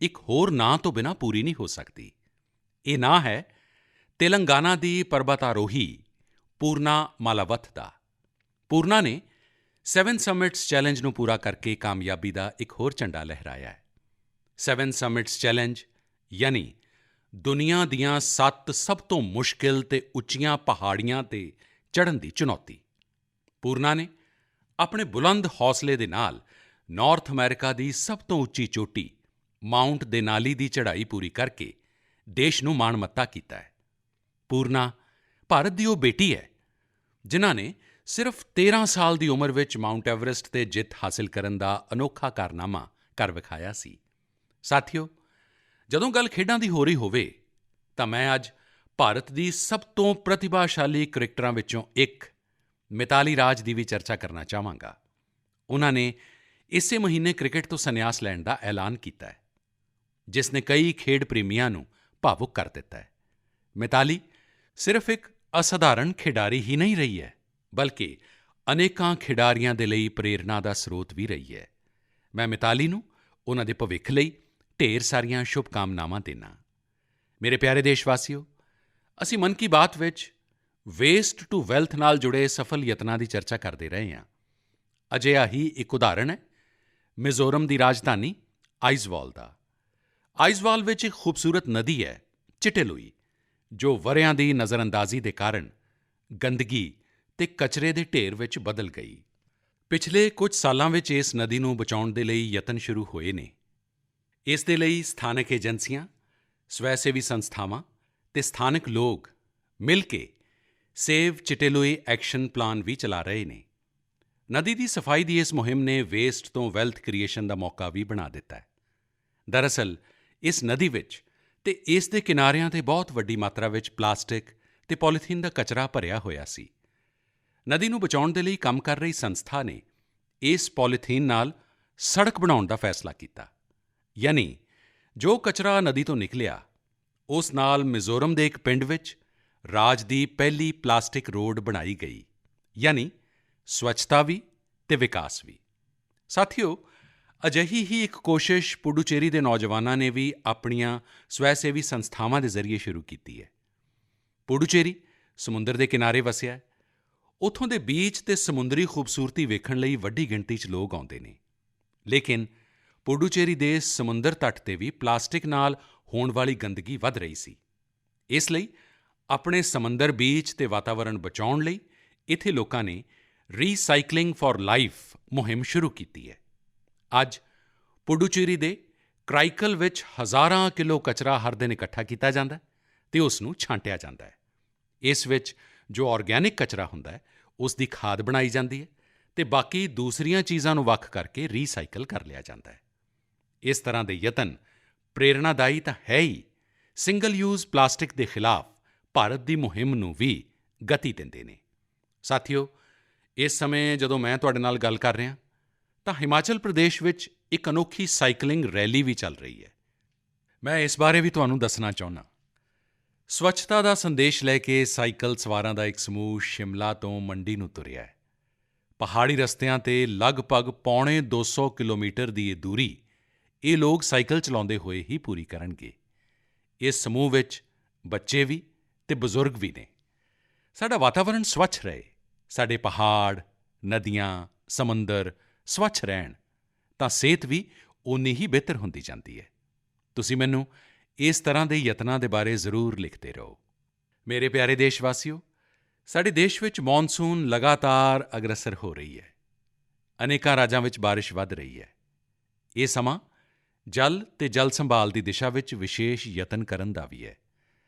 ਇੱਕ ਹੋਰ ਨਾਂ ਤੋਂ ਬਿਨਾਂ ਪੂਰੀ ਨਹੀਂ ਹੋ ਸਕਦੀ। ਇਹ ਨਾਂ ਹੈ ਤੇਲੰਗਾਨਾ ਦੀ ਪਰਬਤਾਰੋਹੀ ਪੂਰਨਾ ਮਾਲਾਵਥ ਦਾ। ਪੂਰਨਾ ਨੇ 7 ਸਮਿਟਸ ਚੈਲੰਜ ਨੂੰ ਪੂਰਾ ਕਰਕੇ ਕਾਮਯਾਬੀ ਦਾ ਇੱਕ ਹੋਰ ਝੰਡਾ ਲਹਿਰਾਇਆ ਹੈ। 7 ਸਮਿਟਸ ਚੈਲੰਜ ਯਾਨੀ ਦੁਨੀਆ ਦੀਆਂ 7 ਸਭ ਤੋਂ ਮੁਸ਼ਕਿਲ ਅਤੇ ਉੱਚੀਆਂ ਪਹਾੜੀਆਂ 'ਤੇ ਚੜ੍ਹਨ ਦੀ ਚੁਣੌਤੀ। ਪੂਰਨਾ ਨੇ ਆਪਣੇ ਬੁਲੰਦ ਹੌਸਲੇ ਦੇ ਨਾਲ ਨਾਰਥ ਅਮਰੀਕਾ ਦੀ ਸਭ ਤੋਂ ਉੱਚੀ ਚੋਟੀ ਮਾਊਂਟ ਦੇਨਾਲੀ ਦੀ ਚੜ੍ਹਾਈ ਪੂਰੀ ਕਰਕੇ ਦੇਸ਼ ਨੂੰ ਮਾਣਮੱਤਾ ਕੀਤਾ ਹੈ। ਪੂਰਨਾ ਭਾਰਤ ਦੀ ਉਹ ਬੇਟੀ ਹੈ ਜਿਨ੍ਹਾਂ ਨੇ ਸਿਰਫ 13 ਸਾਲ ਦੀ ਉਮਰ ਵਿੱਚ ਮਾਊਂਟ ਐਵਰੈਸਟ 'ਤੇ ਜਿੱਤ ਹਾਸਿਲ ਕਰਨ ਦਾ ਅਨੋਖਾ ਕਾਰਨਾਮਾ ਕਰ ਵਿਖਾਇਆ ਸੀ। ਸਾਥੀਓ, ਜਦੋਂ ਗੱਲ ਖੇਡਾਂ ਦੀ ਹੋ ਰਹੀ ਹੋਵੇ ਤਾਂ ਮੈਂ ਅੱਜ ਭਾਰਤ ਦੀ ਸਭ ਤੋਂ ਪ੍ਰਤਿਭਾਸ਼ਾਲੀ ਕ੍ਰਿਕਟਰਾਂ ਵਿੱਚੋਂ ਇੱਕ ਮਿਤਾਲੀ ਰਾਜ ਦੀ ਵੀ ਚਰਚਾ ਕਰਨਾ ਚਾਹਾਂਗਾ। ਉਨ੍ਹਾਂ ਨੇ ਇਸੇ ਮਹੀਨੇ ਕ੍ਰਿਕਟ ਤੋਂ ਸੰਨਿਆਸ ਲੈਣ ਦਾ ਐਲਾਨ ਕੀਤਾ ਹੈ, ਜਿਸ ਨੇ ਕਈ ਖੇਡ ਪ੍ਰੇਮੀਆਂ ਨੂੰ ਭਾਵੁਕ ਕਰ ਦਿੱਤਾ ਹੈ। ਮਿਤਾਲੀ ਸਿਰਫ ਇੱਕ ਅਸਾਧਾਰਣ ਖਿਡਾਰੀ ਹੀ ਨਹੀਂ ਰਹੀ ਹੈ, ਬਲਕਿ ਅਨੇਕਾਂ ਖਿਡਾਰੀਆਂ ਦੇ ਲਈ ਪ੍ਰੇਰਣਾ ਦਾ ਸਰੋਤ ਵੀ ਰਹੀ ਹੈ। ਮੈਂ ਮਿਤਾਲੀ ਨੂੰ ਉਨ੍ਹਾਂ ਦੇ ਭਵਿੱਖ ਲਈ ਢੇਰ ਸਾਰੀਆਂ ਸ਼ੁਭਕਾਮਨਾਵਾਂ ਦਿੰਦਾ। ਮੇਰੇ ਪਿਆਰੇ ਦੇਸ਼ਵਾਸੀਓ, ਅਸੀਂ ਮਨ ਕੀ ਬਾਤ ਵਿੱਚ ਵੇਸਟ ਟੂ ਵੈਲਥ ਨਾਲ ਜੁੜੇ ਸਫਲ ਯਤਨਾਂ ਦੀ ਚਰਚਾ ਕਰਦੇ ਰਹੇ ਹਾਂ। ਅਜਿਹਾ ਹੀ ਇੱਕ ਉਦਾਹਰਣ ਹੈ ਮਿਜ਼ੋਰਮ ਦੀ ਰਾਜਧਾਨੀ ਆਈਜ਼ਵਾਲ ਦਾ। ਆਈਜ਼ਵਾਲ ਵਿੱਚ ਇੱਕ ਖੂਬਸੂਰਤ ਨਦੀ ਹੈ ਚਿਟੇ ਲੂਈ, ਜੋ ਵਰ੍ਹਿਆਂ ਦੀ ਨਜ਼ਰਅੰਦਾਜ਼ੀ ਦੇ ਕਾਰਨ ਗੰਦਗੀ ਅਤੇ ਕਚਰੇ ਦੇ ਢੇਰ ਵਿੱਚ ਬਦਲ ਗਈ। ਪਿਛਲੇ ਕੁਝ ਸਾਲਾਂ ਵਿੱਚ ਇਸ ਨਦੀ ਨੂੰ ਬਚਾਉਣ ਦੇ ਲਈ ਯਤਨ ਸ਼ੁਰੂ ਹੋਏ ਨੇ। ਇਸ ਦੇ ਲਈ ਸਥਾਨਕ ਏਜੰਸੀਆਂ, ਸਵੈਸੇਵੀ ਸੰਸਥਾਵਾਂ ਅਤੇ ਸਥਾਨਕ ਲੋਕ ਮਿਲ ਕੇ ਸੇਵ ਚਿਟੇ ਲੂਈ ਐਕਸ਼ਨ ਪਲਾਨ ਵੀ ਚਲਾ ਰਹੇ ਨੇ। ਨਦੀ ਦੀ ਸਫਾਈ ਦੀ ਇਸ ਮੁਹਿੰਮ ਨੇ ਵੇਸਟ ਤੋਂ ਵੈਲਥ ਕ੍ਰੀਏਸ਼ਨ ਦਾ ਮੌਕਾ ਵੀ ਬਣਾ ਦਿੱਤਾ ਹੈ। ਦਰਅਸਲ ਇਸ ਨਦੀ ਵਿੱਚ ਅਤੇ ਇਸ ਦੇ ਕਿਨਾਰਿਆਂ 'ਤੇ ਬਹੁਤ ਵੱਡੀ ਮਾਤਰਾ ਵਿੱਚ ਪਲਾਸਟਿਕ ਅਤੇ ਪੋਲੀਥੀਨ ਦਾ ਕਚਰਾ ਭਰਿਆ ਹੋਇਆ ਸੀ। ਨਦੀ ਨੂੰ ਬਚਾਉਣ ਦੇ ਲਈ ਕੰਮ ਕਰ ਰਹੀ ਸੰਸਥਾ ਨੇ ਇਸ ਪੋਲੀਥੀਨ ਨਾਲ ਸੜਕ ਬਣਾਉਣ ਦਾ ਫੈਸਲਾ ਕੀਤਾ। ਯਾਨੀ ਜੋ ਕਚਰਾ ਨਦੀ ਤੋਂ ਨਿਕਲਿਆ, ਉਸ ਨਾਲ ਮਿਜ਼ੋਰਮ ਦੇ ਇੱਕ ਪਿੰਡ ਵਿੱਚ ਰਾਜ ਦੀ ਪਹਿਲੀ ਪਲਾਸਟਿਕ ਰੋਡ ਬਣਾਈ ਗਈ। ਯਾਨੀ ਸਵੱਛਤਾ ਵੀ ਅਤੇ ਵਿਕਾਸ ਵੀ। ਸਾਥੀਓ, ਅਜਿਹੀ ਹੀ ਇੱਕ ਕੋਸ਼ਿਸ਼ ਪੁਡੂਚੇਰੀ ਦੇ ਨੌਜਵਾਨਾਂ ਨੇ ਵੀ ਆਪਣੀਆਂ ਸਵੈਸੇਵੀ ਸੰਸਥਾਵਾਂ ਦੇ ਜ਼ਰੀਏ ਸ਼ੁਰੂ ਕੀਤੀ ਹੈ। ਪੁਡੂਚੇਰੀ ਸਮੁੰਦਰ ਦੇ ਕਿਨਾਰੇ ਵਸਿਆ ਹੈ। ਉੱਥੋਂ ਦੇ ਬੀਚ ਅਤੇ ਸਮੁੰਦਰੀ ਖੂਬਸੂਰਤੀ ਵੇਖਣ ਲਈ ਵੱਡੀ ਗਿਣਤੀ 'ਚ ਲੋਕ ਆਉਂਦੇ ਨੇ। ਲੇਕਿਨ ਪੁਡੂਚੇਰੀ ਦੇ ਸਮੁੰਦਰ ਤੱਟ 'ਤੇ ਵੀ ਪਲਾਸਟਿਕ ਨਾਲ ਹੋਣ ਵਾਲੀ ਗੰਦਗੀ ਵਧ ਰਹੀ ਸੀ। ਇਸ ਲਈ ਆਪਣੇ ਸਮੁੰਦਰ ਬੀਚ ਅਤੇ ਵਾਤਾਵਰਣ ਬਚਾਉਣ ਲਈ ਇੱਥੇ ਲੋਕਾਂ ਨੇ ਰੀਸਾਈਕਲਿੰਗ ਫਾਰ ਲਾਈਫ ਮੁਹਿੰਮ ਸ਼ੁਰੂ ਕੀਤੀ ਹੈ। ਅੱਜ ਪੁਡੂਚੇਰੀ ਦੇ ਕਰਾਈਕਲ ਵਿੱਚ ਹਜ਼ਾਰਾਂ ਕਿਲੋ ਕਚਰਾ ਹਰ ਦਿਨ ਇਕੱਠਾ ਕੀਤਾ ਜਾਂਦਾ ਹੈ ਅਤੇ ਉਸ ਨੂੰ ਛਾਂਟਿਆ ਜਾਂਦਾ ਹੈ। ਇਸ ਵਿੱਚ ਜੋ ਆਰਗੈਨਿਕ ਕਚਰਾ ਹੁੰਦਾ ਹੈ ਉਸ ਦੀ ਖਾਦ ਬਣਾਈ ਜਾਂਦੀ ਹੈ ਅਤੇ ਬਾਕੀ ਦੂਸਰੀਆਂ ਚੀਜ਼ਾਂ ਨੂੰ ਵੱਖ ਕਰਕੇ ਰੀਸਾਈਕਲ ਕਰ ਲਿਆ ਜਾਂਦਾ ਹੈ। ਇਸ ਤਰ੍ਹਾਂ ਦੇ ਯਤਨ ਪ੍ਰੇਰਣਾਦਾਈ ਤਾਂ ਹੈ ਹੀ, ਸਿੰਗਲ ਯੂਜ਼ ਪਲਾਸਟਿਕ ਦੇ ਖਿਲਾਫ ਭਾਰਤ ਦੀ ਮੁਹਿੰਮ ਨੂੰ ਵੀ ਗਤੀ ਦਿੰਦੇ ਨੇ। ਸਾਥੀਓ, ਇਸ ਸਮੇਂ ਜਦੋਂ ਮੈਂ ਤੁਹਾਡੇ ਨਾਲ ਗੱਲ ਕਰ ਰਿਹਾ ਤਾਂ ਹਿਮਾਚਲ ਪ੍ਰਦੇਸ਼ ਵਿੱਚ ਇੱਕ ਅਨੋਖੀ ਸਾਈਕਲਿੰਗ ਰੈਲੀ ਵੀ ਚੱਲ ਰਹੀ ਹੈ। ਮੈਂ ਇਸ ਬਾਰੇ ਵੀ ਤੁਹਾਨੂੰ ਦੱਸਣਾ ਚਾਹੁੰਦਾ। ਸਵੱਛਤਾ ਦਾ ਸੰਦੇਸ਼ ਲੈ ਕੇ ਸਾਈਕਲ ਸਵਾਰਾਂ ਦਾ ਇੱਕ ਸਮੂਹ ਸ਼ਿਮਲਾ ਤੋਂ ਮੰਡੀ ਨੂੰ ਤੁਰਿਆ ਹੈ। ਪਹਾੜੀ ਰਸਤਿਆਂ 'ਤੇ ਲਗਭਗ ਪੌਣੇ 200 ਕਿਲੋਮੀਟਰ ਦੀ ਇਹ ਦੂਰੀ ਇਹ ਲੋਕ ਸਾਈਕਲ ਚਲਾਉਂਦੇ ਹੋਏ ਹੀ ਪੂਰੀ ਕਰਨਗੇ। ਇਸ ਸਮੂਹ ਵਿੱਚ ਬੱਚੇ ਵੀ ਅਤੇ ਬਜ਼ੁਰਗ ਵੀ ਨੇ। ਸਾਡਾ ਵਾਤਾਵਰਣ ਸਵੱਛ ਰਹੇ, ਸਾਡੇ ਪਹਾੜ, ਨਦੀਆਂ, ਸਮੁੰਦਰ ਸਵੱਛ ਰਹਿਣ ਤਾਂ ਸਿਹਤ ਵੀ ਓਨੀ ਹੀ ਬਿਹਤਰ ਹੁੰਦੀ ਜਾਂਦੀ ਹੈ। ਤੁਸੀਂ ਮੈਨੂੰ ਇਸ ਤਰ੍ਹਾਂ ਦੇ ਯਤਨਾਂ ਦੇ ਬਾਰੇ ਜ਼ਰੂਰ ਲਿਖਦੇ ਰਹੋ। ਮੇਰੇ ਪਿਆਰੇ ਦੇਸ਼ਵਾਸੀਓ, ਸਾਡੇ ਦੇਸ਼ ਵਿੱਚ ਮੌਨਸੂਨ ਲਗਾਤਾਰ ਅਗਰਸਰ ਹੋ ਰਹੀ ਹੈ। ਅਨੇਕਾਂ ਰਾਜਾਂ ਵਿੱਚ ਬਾਰਿਸ਼ ਵਧ ਰਹੀ ਹੈ। ਇਹ ਸਮਾਂ ਜਲ ਅਤੇ ਜਲ ਸੰਭਾਲ ਦੀ ਦਿਸ਼ਾ ਵਿੱਚ ਵਿਸ਼ੇਸ਼ ਯਤਨ ਕਰਨ ਦਾ ਵੀ ਹੈ।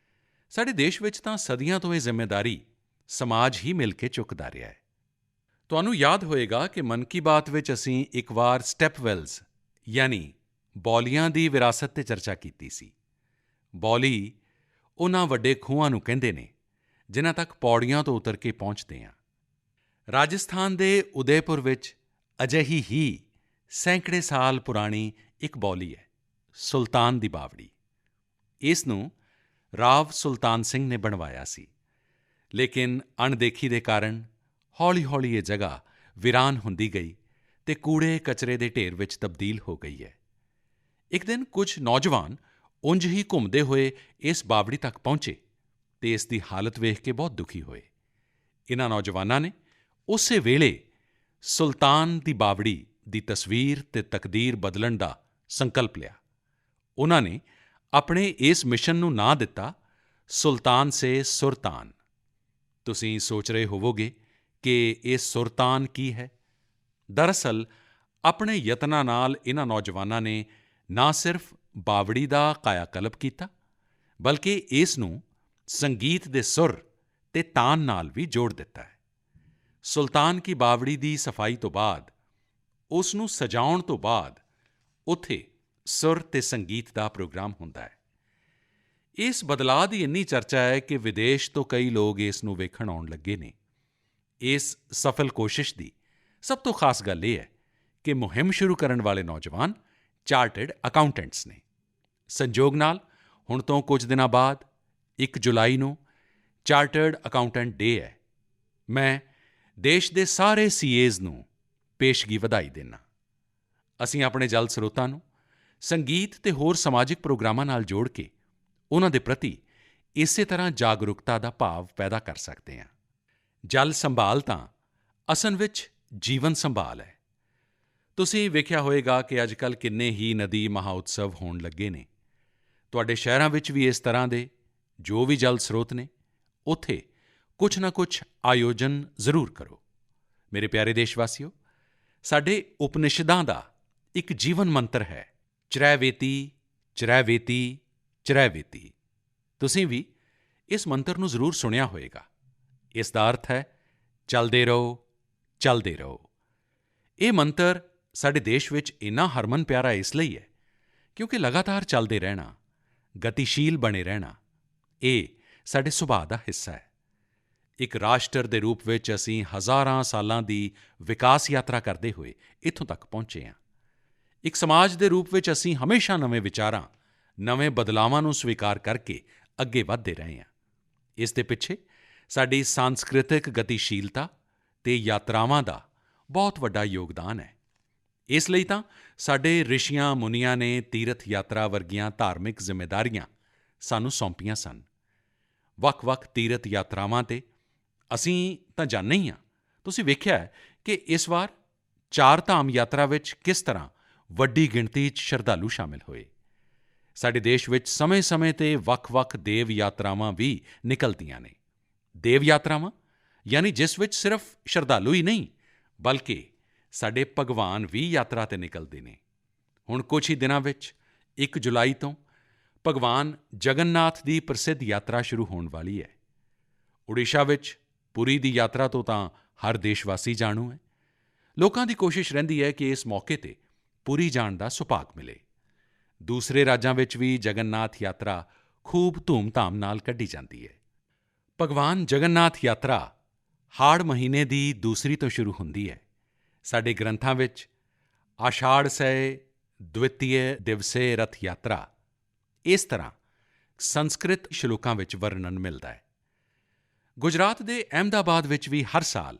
ਸਾਡੇ ਦੇਸ਼ ਵਿੱਚ ਤਾਂ ਸਦੀਆਂ ਤੋਂ ਇਹ ਜ਼ਿੰਮੇਵਾਰੀ ਸਮਾਜ ਹੀ ਮਿਲ ਕੇ ਚੁੱਕਦਾ ਰਿਹਾ ਹੈ। ਤੁਹਾਨੂੰ ਯਾਦ ਹੋਵੇਗਾ ਕਿ ਮਨ ਕੀ ਬਾਤ ਵਿੱਚ ਅਸੀਂ ਇੱਕ ਵਾਰ ਸਟੈਪ ਵੈੱਲਜ਼ ਯਾਨੀ ਬੌਲੀਆਂ ਦੀ ਵਿਰਾਸਤ 'ਤੇ ਚਰਚਾ ਕੀਤੀ ਸੀ। ਬੌਲੀ ਉਹਨਾਂ ਵੱਡੇ ਖੂਹਾਂ ਨੂੰ ਕਹਿੰਦੇ ਨੇ ਜਿਨ੍ਹਾਂ ਤੱਕ ਪੌੜੀਆਂ ਤੋਂ ਉਤਰ ਕੇ ਪਹੁੰਚਦੇ ਹਾਂ। ਰਾਜਸਥਾਨ ਦੇ ਉਦੈਪੁਰ ਵਿੱਚ ਅਜਿਹੀ ਹੀ ਸੈਂਕੜੇ ਸਾਲ ਪੁਰਾਣੀ ਇੱਕ ਬੌਲੀ ਹੈ, ਸੁਲਤਾਨ ਦੀ ਬਾਵੜੀ। ਇਸ ਨੂੰ ਰਾਵ ਸੁਲਤਾਨ ਸਿੰਘ ਨੇ ਬਣਵਾਇਆ ਸੀ, ਲੇਕਿਨ ਅਣਦੇਖੀ ਦੇ ਕਾਰਨ ਹੌਲੀ-ਹੌਲੀ ਇਹ ਜਗ੍ਹਾ ਵੀਰਾਨ ਹੁੰਦੀ ਗਈ ਅਤੇ ਕੂੜੇ-ਕਚਰੇ ਦੇ ਢੇਰ ਵਿੱਚ ਤਬਦੀਲ ਹੋ ਗਈ ਹੈ। ਇੱਕ ਦਿਨ ਕੁਝ ਨੌਜਵਾਨ ਉਂਝ ਹੀ ਘੁੰਮਦੇ ਹੋਏ ਇਸ ਬਾਵੜੀ ਤੱਕ ਪਹੁੰਚੇ ਅਤੇ ਇਸ ਦੀ ਹਾਲਤ ਵੇਖ ਕੇ ਬਹੁਤ ਦੁਖੀ ਹੋਏ। ਇਨ੍ਹਾਂ ਨੌਜਵਾਨਾਂ ਨੇ ਉਸੇ ਵੇਲੇ ਸੁਲਤਾਨ ਦੀ ਬਾਵੜੀ ਦੀ ਤਸਵੀਰ ਅਤੇ ਤਕਦੀਰ ਬਦਲਣ ਦਾ ਸੰਕਲਪ ਲਿਆ। ਉਨ੍ਹਾਂ ਨੇ ਆਪਣੇ ਇਸ ਮਿਸ਼ਨ ਨੂੰ ਨਾਂ ਦਿੱਤਾ, ਸੁਲਤਾਨ ਸੇ ਸੁਰਤਾਨ। ਤੁਸੀਂ ਸੋਚ ਰਹੇ ਹੋਵੋਗੇ ਕਿ ਇਹ ਸੁਰਤਾਨ ਕੀ ਹੈ? ਦਰਅਸਲ ਆਪਣੇ ਯਤਨਾਂ ਨਾਲ ਇਨ੍ਹਾਂ ਨੌਜਵਾਨਾਂ ਨੇ ਨਾ ਸਿਰਫ ਬਾਵੜੀ ਦਾ ਕਾਇਆ-ਕਲਪ ਕੀਤਾ, ਬਲਕਿ ਇਸ ਨੂੰ ਸੰਗੀਤ ਦੇ ਸੁਰ ਅਤੇ ਤਾਨ ਨਾਲ ਵੀ ਜੋੜ ਦਿੱਤਾ ਹੈ। ਸੁਲਤਾਨ ਕੀ ਬਾਵੜੀ ਦੀ ਸਫਾਈ ਤੋਂ ਬਾਅਦ, ਉਸ ਨੂੰ ਸਜਾਉਣ ਤੋਂ ਬਾਅਦ ਉੱਥੇ ਸੁਰ ਅਤੇ ਸੰਗੀਤ ਦਾ ਪ੍ਰੋਗਰਾਮ ਹੁੰਦਾ ਹੈ। ਇਸ ਬਦਲਾਅ ਦੀ ਇੰਨੀ ਚਰਚਾ ਹੈ ਕਿ ਵਿਦੇਸ਼ ਤੋਂ ਕਈ ਲੋਕ ਇਸ ਨੂੰ ਵੇਖਣ ਆਉਣ ਲੱਗੇ ਨੇ। ਇਸ ਸਫਲ ਕੋਸ਼ਿਸ਼ ਦੀ ਸਭ ਤੋਂ ਖਾਸ ਗੱਲ ਇਹ ਹੈ ਕਿ ਮੁਹਿੰਮ ਸ਼ੁਰੂ ਕਰਨ ਵਾਲੇ ਨੌਜਵਾਨ ਚਾਰਟਰਡ ਅਕਾਊਂਟੈਂਟਸ ਨੇ। ਸੰਜੋਗ ਨਾਲ ਹੁਣ ਤੋਂ ਕੁਝ ਦਿਨਾਂ ਬਾਅਦ 1 ਜੁਲਾਈ ਨੂੰ ਚਾਰਟਰਡ ਅਕਾਊਂਟੈਂਟ ਡੇ ਹੈ। ਮੈਂ ਦੇਸ਼ ਦੇ ਸਾਰੇ ਸੀਏਜ਼ ਨੂੰ ਪੇਸ਼ਗੀ ਵਧਾਈ ਦਿੰਦਾ। ਅਸੀਂ ਆਪਣੇ ਜਲ ਸਰੋਤਾਂ ਨੂੰ ਸੰਗੀਤ ਅਤੇ ਹੋਰ ਸਮਾਜਿਕ ਪ੍ਰੋਗਰਾਮਾਂ ਨਾਲ ਜੋੜ ਕੇ ਉਨ੍ਹਾਂ ਦੇ ਪ੍ਰਤੀ ਇਸੇ ਤਰ੍ਹਾਂ ਜਾਗਰੂਕਤਾ ਦਾ ਭਾਵ ਪੈਦਾ ਕਰ ਸਕਦੇ ਹਾਂ। ਜਲ ਸੰਭਾਲ ਤਾਂ ਅਸਲ ਵਿੱਚ ਜੀਵਨ ਸੰਭਾਲ ਹੈ। ਤੁਸੀਂ ਵੇਖਿਆ ਹੋਵੇਗਾ ਕਿ ਅੱਜਕੱਲ੍ਹ ਕਿੰਨੇ ਹੀ ਨਦੀ ਮਹਾਉਤਸਵ ਹੋਣ ਲੱਗੇ ਨੇ। ਤੁਹਾਡੇ ਸ਼ਹਿਰਾਂ ਵਿੱਚ ਵੀ ਇਸ ਤਰ੍ਹਾਂ ਦੇ ਜੋ ਵੀ ਜਲ ਸਰੋਤ ਨੇ, ਉੱਥੇ ਕੁਝ ਨਾ ਕੁਝ ਆਯੋਜਨ ਜ਼ਰੂਰ ਕਰੋ। ਮੇਰੇ ਪਿਆਰੇ ਦੇਸ਼ਵਾਸੀਓ, ਸਾਡੇ ਉਪਨਿਸ਼ਦਾਂ ਦਾ ਇੱਕ ਜੀਵਨ ਮੰਤਰ ਹੈ, ਚਰੈਵੇਤੀ ਚਰੈਵੇਤੀ ਚਰੈਵੇਤੀ। ਤੁਸੀਂ ਵੀ ਇਸ ਮੰਤਰ ਨੂੰ ਜ਼ਰੂਰ ਸੁਣਿਆ ਹੋਵੇਗਾ। ਇਸ ਦਾ ਅਰਥ ਹੈ ਚਲਦੇ ਰਹੋ, ਚਲਦੇ ਰਹੋ। ਇਹ ਮੰਤਰ ਸਾਡੇ ਦੇਸ਼ ਵਿੱਚ ਇੰਨਾ ਹਰਮਨ ਪਿਆਰਾ ਇਸ ਲਈ ਹੈ ਕਿਉਂਕਿ ਲਗਾਤਾਰ ਚਲਦੇ ਰਹਿਣਾ, ਗਤੀਸ਼ੀਲ ਬਣੇ ਰਹਿਣਾ, ਇਹ ਸਾਡੇ ਸੁਭਾਅ ਦਾ ਹਿੱਸਾ ਹੈ। ਇੱਕ ਰਾਸ਼ਟਰ ਦੇ ਰੂਪ ਵਿੱਚ ਅਸੀਂ ਹਜ਼ਾਰਾਂ ਸਾਲਾਂ ਦੀ ਵਿਕਾਸ ਯਾਤਰਾ ਕਰਦੇ ਹੋਏ ਇੱਥੋਂ ਤੱਕ ਪਹੁੰਚੇ ਹਾਂ। ਇੱਕ ਸਮਾਜ ਦੇ ਰੂਪ ਵਿੱਚ ਅਸੀਂ ਹਮੇਸ਼ਾ ਨਵੇਂ ਵਿਚਾਰਾਂ, ਨਵੇਂ ਬਦਲਾਵਾਂ ਨੂੰ ਸਵੀਕਾਰ ਕਰਕੇ ਅੱਗੇ ਵਧਦੇ ਰਹੇ ਹਾਂ। ਇਸ ਦੇ ਪਿੱਛੇ ਸਾਡੀ ਸਾਂਸਕ੍ਰਿਤਿਕ ਗਤੀਸ਼ੀਲਤਾ ਅਤੇ ਯਾਤਰਾਵਾਂ ਦਾ ਬਹੁਤ ਵੱਡਾ ਯੋਗਦਾਨ ਹੈ। ਇਸ ਲਈ ਤਾਂ ਸਾਡੇ ਰਿਸ਼ੀਆਂ ਮੁਨੀਆਂ ਨੇ ਤੀਰਥ ਯਾਤਰਾ ਵਰਗੀਆਂ ਧਾਰਮਿਕ ਜ਼ਿੰਮੇਵਾਰੀਆਂ ਸਾਨੂੰ ਸੌਂਪੀਆਂ ਸਨ। ਵੱਖ-ਵੱਖ ਤੀਰਥ ਯਾਤਰਾਵਾਂ 'ਤੇ ਅਸੀਂ ਤਾਂ ਜਾਂਦੇ ਹੀ ਹਾਂ। ਤੁਸੀਂ ਵੇਖਿਆ ਹੈ ਕਿ ਇਸ ਵਾਰ ਚਾਰ ਧਾਮ ਯਾਤਰਾ ਵਿੱਚ ਕਿਸ ਤਰ੍ਹਾਂ ਵੱਡੀ ਗਿਣਤੀ 'ਚ ਸ਼ਰਧਾਲੂ ਸ਼ਾਮਿਲ ਹੋਏ। ਸਾਡੇ ਦੇਸ਼ ਵਿੱਚ ਸਮੇਂ-ਸਮੇਂ 'ਤੇ ਵੱਖ-ਵੱਖ ਦੇਵ ਯਾਤਰਾਵਾਂ ਵੀ ਨਿਕਲਦੀਆਂ ਨੇ। ਦੇਵ ਯਾਤਰਾਵਾਂ ਯਾਨੀ ਜਿਸ ਵਿੱਚ ਸਿਰਫ ਸ਼ਰਧਾਲੂ ਹੀ ਨਹੀਂ ਬਲਕਿ ਸਾਡੇ ਭਗਵਾਨ ਵੀ ਯਾਤਰਾ 'ਤੇ ਨਿਕਲਦੇ ਨੇ। ਹੁਣ ਕੁਝ ਹੀ ਦਿਨਾਂ ਵਿੱਚ 1 ਜੁਲਾਈ ਤੋਂ ਭਗਵਾਨ ਜਗਨਨਾਥ ਦੀ ਪ੍ਰਸਿੱਧ ਯਾਤਰਾ ਸ਼ੁਰੂ ਹੋਣ ਵਾਲੀ ਹੈ। ਓਡੀਸ਼ਾ ਵਿੱਚ ਪੁਰੀ ਦੀ ਯਾਤਰਾ ਤੋਂ ਤਾਂ ਹਰ ਦੇਸ਼ਵਾਸੀ ਜਾਣੂ ਹੈ। ਲੋਕਾਂ ਦੀ ਕੋਸ਼ਿਸ਼ ਰਹਿੰਦੀ ਹੈ ਕਿ ਇਸ ਮੌਕੇ 'ਤੇ ਪੁਰੀ ਜਾਣ ਦਾ ਸੁਭਾਗ ਮਿਲੇ। ਦੂਸਰੇ ਰਾਜਾਂ ਵਿੱਚ ਵੀ ਜਗਨਨਾਥ ਯਾਤਰਾ ਖੂਬ ਧੂਮ-ਧਾਮ ਨਾਲ ਕੱਢੀ ਜਾਂਦੀ ਹੈ। ਭਗਵਾਨ ਜਗਨਨਾਥ ਯਾਤਰਾ ਹਾੜ੍ਹ ਮਹੀਨੇ ਦੀ ਦੂਸਰੀ ਤੋਂ ਸ਼ੁਰੂ ਹੁੰਦੀ ਹੈ। ਸਾਡੇ ਗ੍ਰੰਥਾਂ ਵਿੱਚ ਆਸ਼ਾੜਸਯ ਦਵਿਤੀਯ ਦਿਵਸੇ ਰਥ ਯਾਤਰਾ ਇਸ ਤਰ੍ਹਾਂ ਸੰਸਕ੍ਰਿਤ ਸ਼ਲੋਕਾਂ ਵਿੱਚ ਵਰਣਨ ਮਿਲਦਾ ਹੈ। ਗੁਜਰਾਤ ਦੇ ਅਹਿਮਦਾਬਾਦ ਵਿੱਚ ਵੀ ਹਰ ਸਾਲ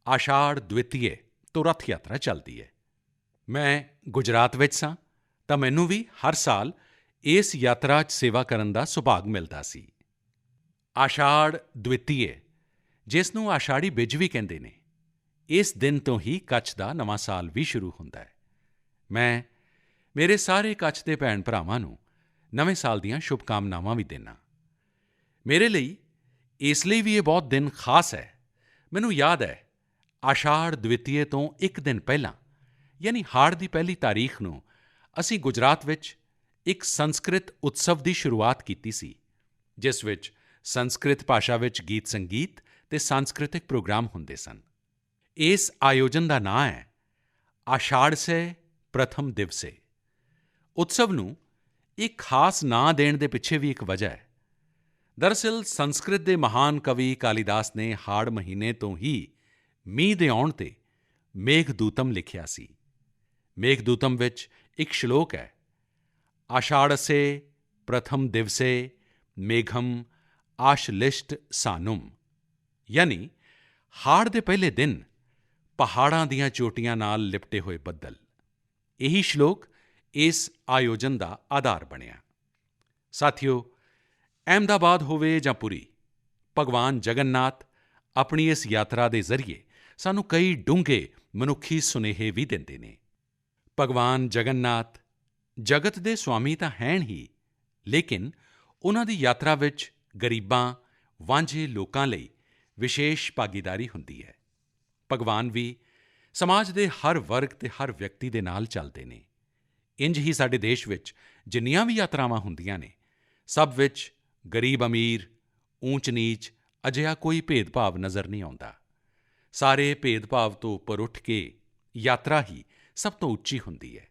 ਆਸ਼ਾੜ ਦਵਿਤੀਯ ਤੋਂ ਰਥ ਯਾਤਰਾ ਚੱਲਦੀ ਹੈ। ਮੈਂ ਗੁਜਰਾਤ ਵਿੱਚ ਸਾਂ ਤਾਂ ਮੈਨੂੰ ਵੀ ਹਰ ਸਾਲ ਇਸ ਯਾਤਰਾ 'ਚ ਸੇਵਾ ਕਰਨ ਦਾ ਸੁਭਾਗ ਮਿਲਦਾ ਸੀ। ਆਸ਼ਾੜ ਦਵਿਤੀਯ ਜਿਸ ਨੂੰ ਆਸ਼ਾੜੀ ਬਿਜ ਵੀ ਕਹਿੰਦੇ ਨੇ, ਇਸ ਦਿਨ ਤੋਂ ਹੀ ਕੱਛ ਦਾ ਨਵਾਂ ਸਾਲ ਵੀ ਸ਼ੁਰੂ ਹੁੰਦਾ ਹੈ। ਮੈਂ ਮੇਰੇ ਸਾਰੇ ਕੱਛ ਦੇ ਭੈਣ-ਭਰਾਵਾਂ ਨੂੰ ਨਵੇਂ ਸਾਲ ਦੀਆਂ ਸ਼ੁਭਕਾਮਨਾਵਾਂ ਵੀ ਦਿੰਦਾ। ਮੇਰੇ ਲਈ ਇਸ ਲਈ ਵੀ ਇਹ ਬਹੁਤ ਦਿਨ ਖਾਸ ਹੈ। ਮੈਨੂੰ ਯਾਦ ਹੈ ਆਸ਼ਾੜ ਦਵਿਤੀਯ ਤੋਂ ਇੱਕ ਦਿਨ ਪਹਿਲਾਂ ਯਾਨੀ ਹਾੜ੍ਹ ਦੀ ਪਹਿਲੀ ਤਾਰੀਖ ਨੂੰ ਅਸੀਂ ਗੁਜਰਾਤ ਵਿੱਚ ਇੱਕ ਸੰਸਕ੍ਰਿਤ ਉਤਸਵ ਦੀ ਸ਼ੁਰੂਆਤ ਕੀਤੀ ਸੀ, ਜਿਸ ਵਿੱਚ ਸੰਸਕ੍ਰਿਤ ਭਾਸ਼ਾ ਵਿੱਚ ਗੀਤ-ਸੰਗੀਤ ਅਤੇ ਸਾਂਸਕ੍ਰਿਤਿਕ ਪ੍ਰੋਗਰਾਮ ਹੁੰਦੇ ਸਨ। ਇਸ ਆਯੋਜਨ ਦਾ ਨਾਂ ਹੈ ਆਸ਼ਾੜਸਯ ਪ੍ਰਥਮ ਦਿਵਸੇ। ਉਤਸਵ ਨੂੰ ਇੱਕ ਖਾਸ ਨਾਂ ਦੇਣ ਦੇ ਪਿੱਛੇ ਵੀ ਇੱਕ ਵਜ੍ਹਾ ਹੈ। ਦਰਅਸਲ ਸੰਸਕ੍ਰਿਤ ਦੇ ਮਹਾਨ ਕਵੀ ਕਾਲੀਦਾਸ ਨੇ ਹਾੜ੍ਹ ਮਹੀਨੇ ਤੋਂ ਹੀ ਮੀਂਹ ਦੇ ਆਉਣ 'ਤੇ ਮੇਘਦੂਤਮ ਲਿਖਿਆ ਸੀ। ਮੇਘਦੂਤਮ ਵਿੱਚ ਇੱਕ ਸ਼ਲੋਕ ਹੈ, ਆਸ਼ਾੜਸਯ ਪ੍ਰਥਮ ਦਿਵਸੇ ਮੇਘਮ ਆਸ਼ਲਿਸ਼ਟ ਸਾਨੁਮ, ਯਾਨੀ ਹਾੜ੍ਹ ਦੇ ਪਹਿਲੇ ਦਿਨ ਪਹਾੜਾਂ ਦੀਆਂ ਚੋਟੀਆਂ ਨਾਲ ਲਿਪਟੇ ਹੋਏ ਬੱਦਲ। ਇਹੀ ਸ਼ਲੋਕ ਇਸ ਆਯੋਜਨ ਦਾ ਆਧਾਰ ਬਣਿਆ। ਸਾਥੀਓ, ਅਹਿਮਦਾਬਾਦ ਹੋਵੇ ਜਾਂ ਪੁਰੀ, ਭਗਵਾਨ ਜਗਨਨਾਥ ਆਪਣੀ ਇਸ ਯਾਤਰਾ ਦੇ ਜ਼ਰੀਏ ਸਾਨੂੰ ਕਈ ਡੂੰਘੇ ਮਨੁੱਖੀ ਸੁਨੇਹੇ ਵੀ ਦਿੰਦੇ ਨੇ। ਭਗਵਾਨ ਜਗਨਨਾਥ ਜਗਤ ਦੇ ਸੁਆਮੀ ਤਾਂ ਹੈਣ ਹੀ, ਲੇਕਿਨ ਉਨ੍ਹਾਂ ਦੀ ਯਾਤਰਾ ਵਿੱਚ ਗਰੀਬਾਂ, ਵਾਂਝੇ ਲੋਕਾਂ ਲਈ ਵਿਸ਼ੇਸ਼ ਭਾਗੀਦਾਰੀ ਹੁੰਦੀ ਹੈ। ਭਗਵਾਨ ਵੀ ਸਮਾਜ ਦੇ ਹਰ ਵਰਗ ਅਤੇ ਹਰ ਵਿਅਕਤੀ ਦੇ ਨਾਲ ਚੱਲਦੇ ਨੇ। ਇੰਝ ਹੀ ਸਾਡੇ ਦੇਸ਼ ਵਿੱਚ ਜਿੰਨੀਆਂ ਵੀ ਯਾਤਰਾਵਾਂ ਹੁੰਦੀਆਂ ਨੇ, ਸਭ ਵਿੱਚ ਗਰੀਬ-ਅਮੀਰ, ਊਚ-ਨੀਚ ਅਜਿਹਾ ਕੋਈ ਭੇਦਭਾਵ ਨਜ਼ਰ ਨਹੀਂ ਆਉਂਦਾ। ਸਾਰੇ ਭੇਦਭਾਵ ਤੋਂ ਉੱਪਰ ਉੱਠ ਕੇ ਯਾਤਰਾ ਹੀ ਸਭ ਤੋਂ ਉੱਚੀ ਹੁੰਦੀ ਹੈ।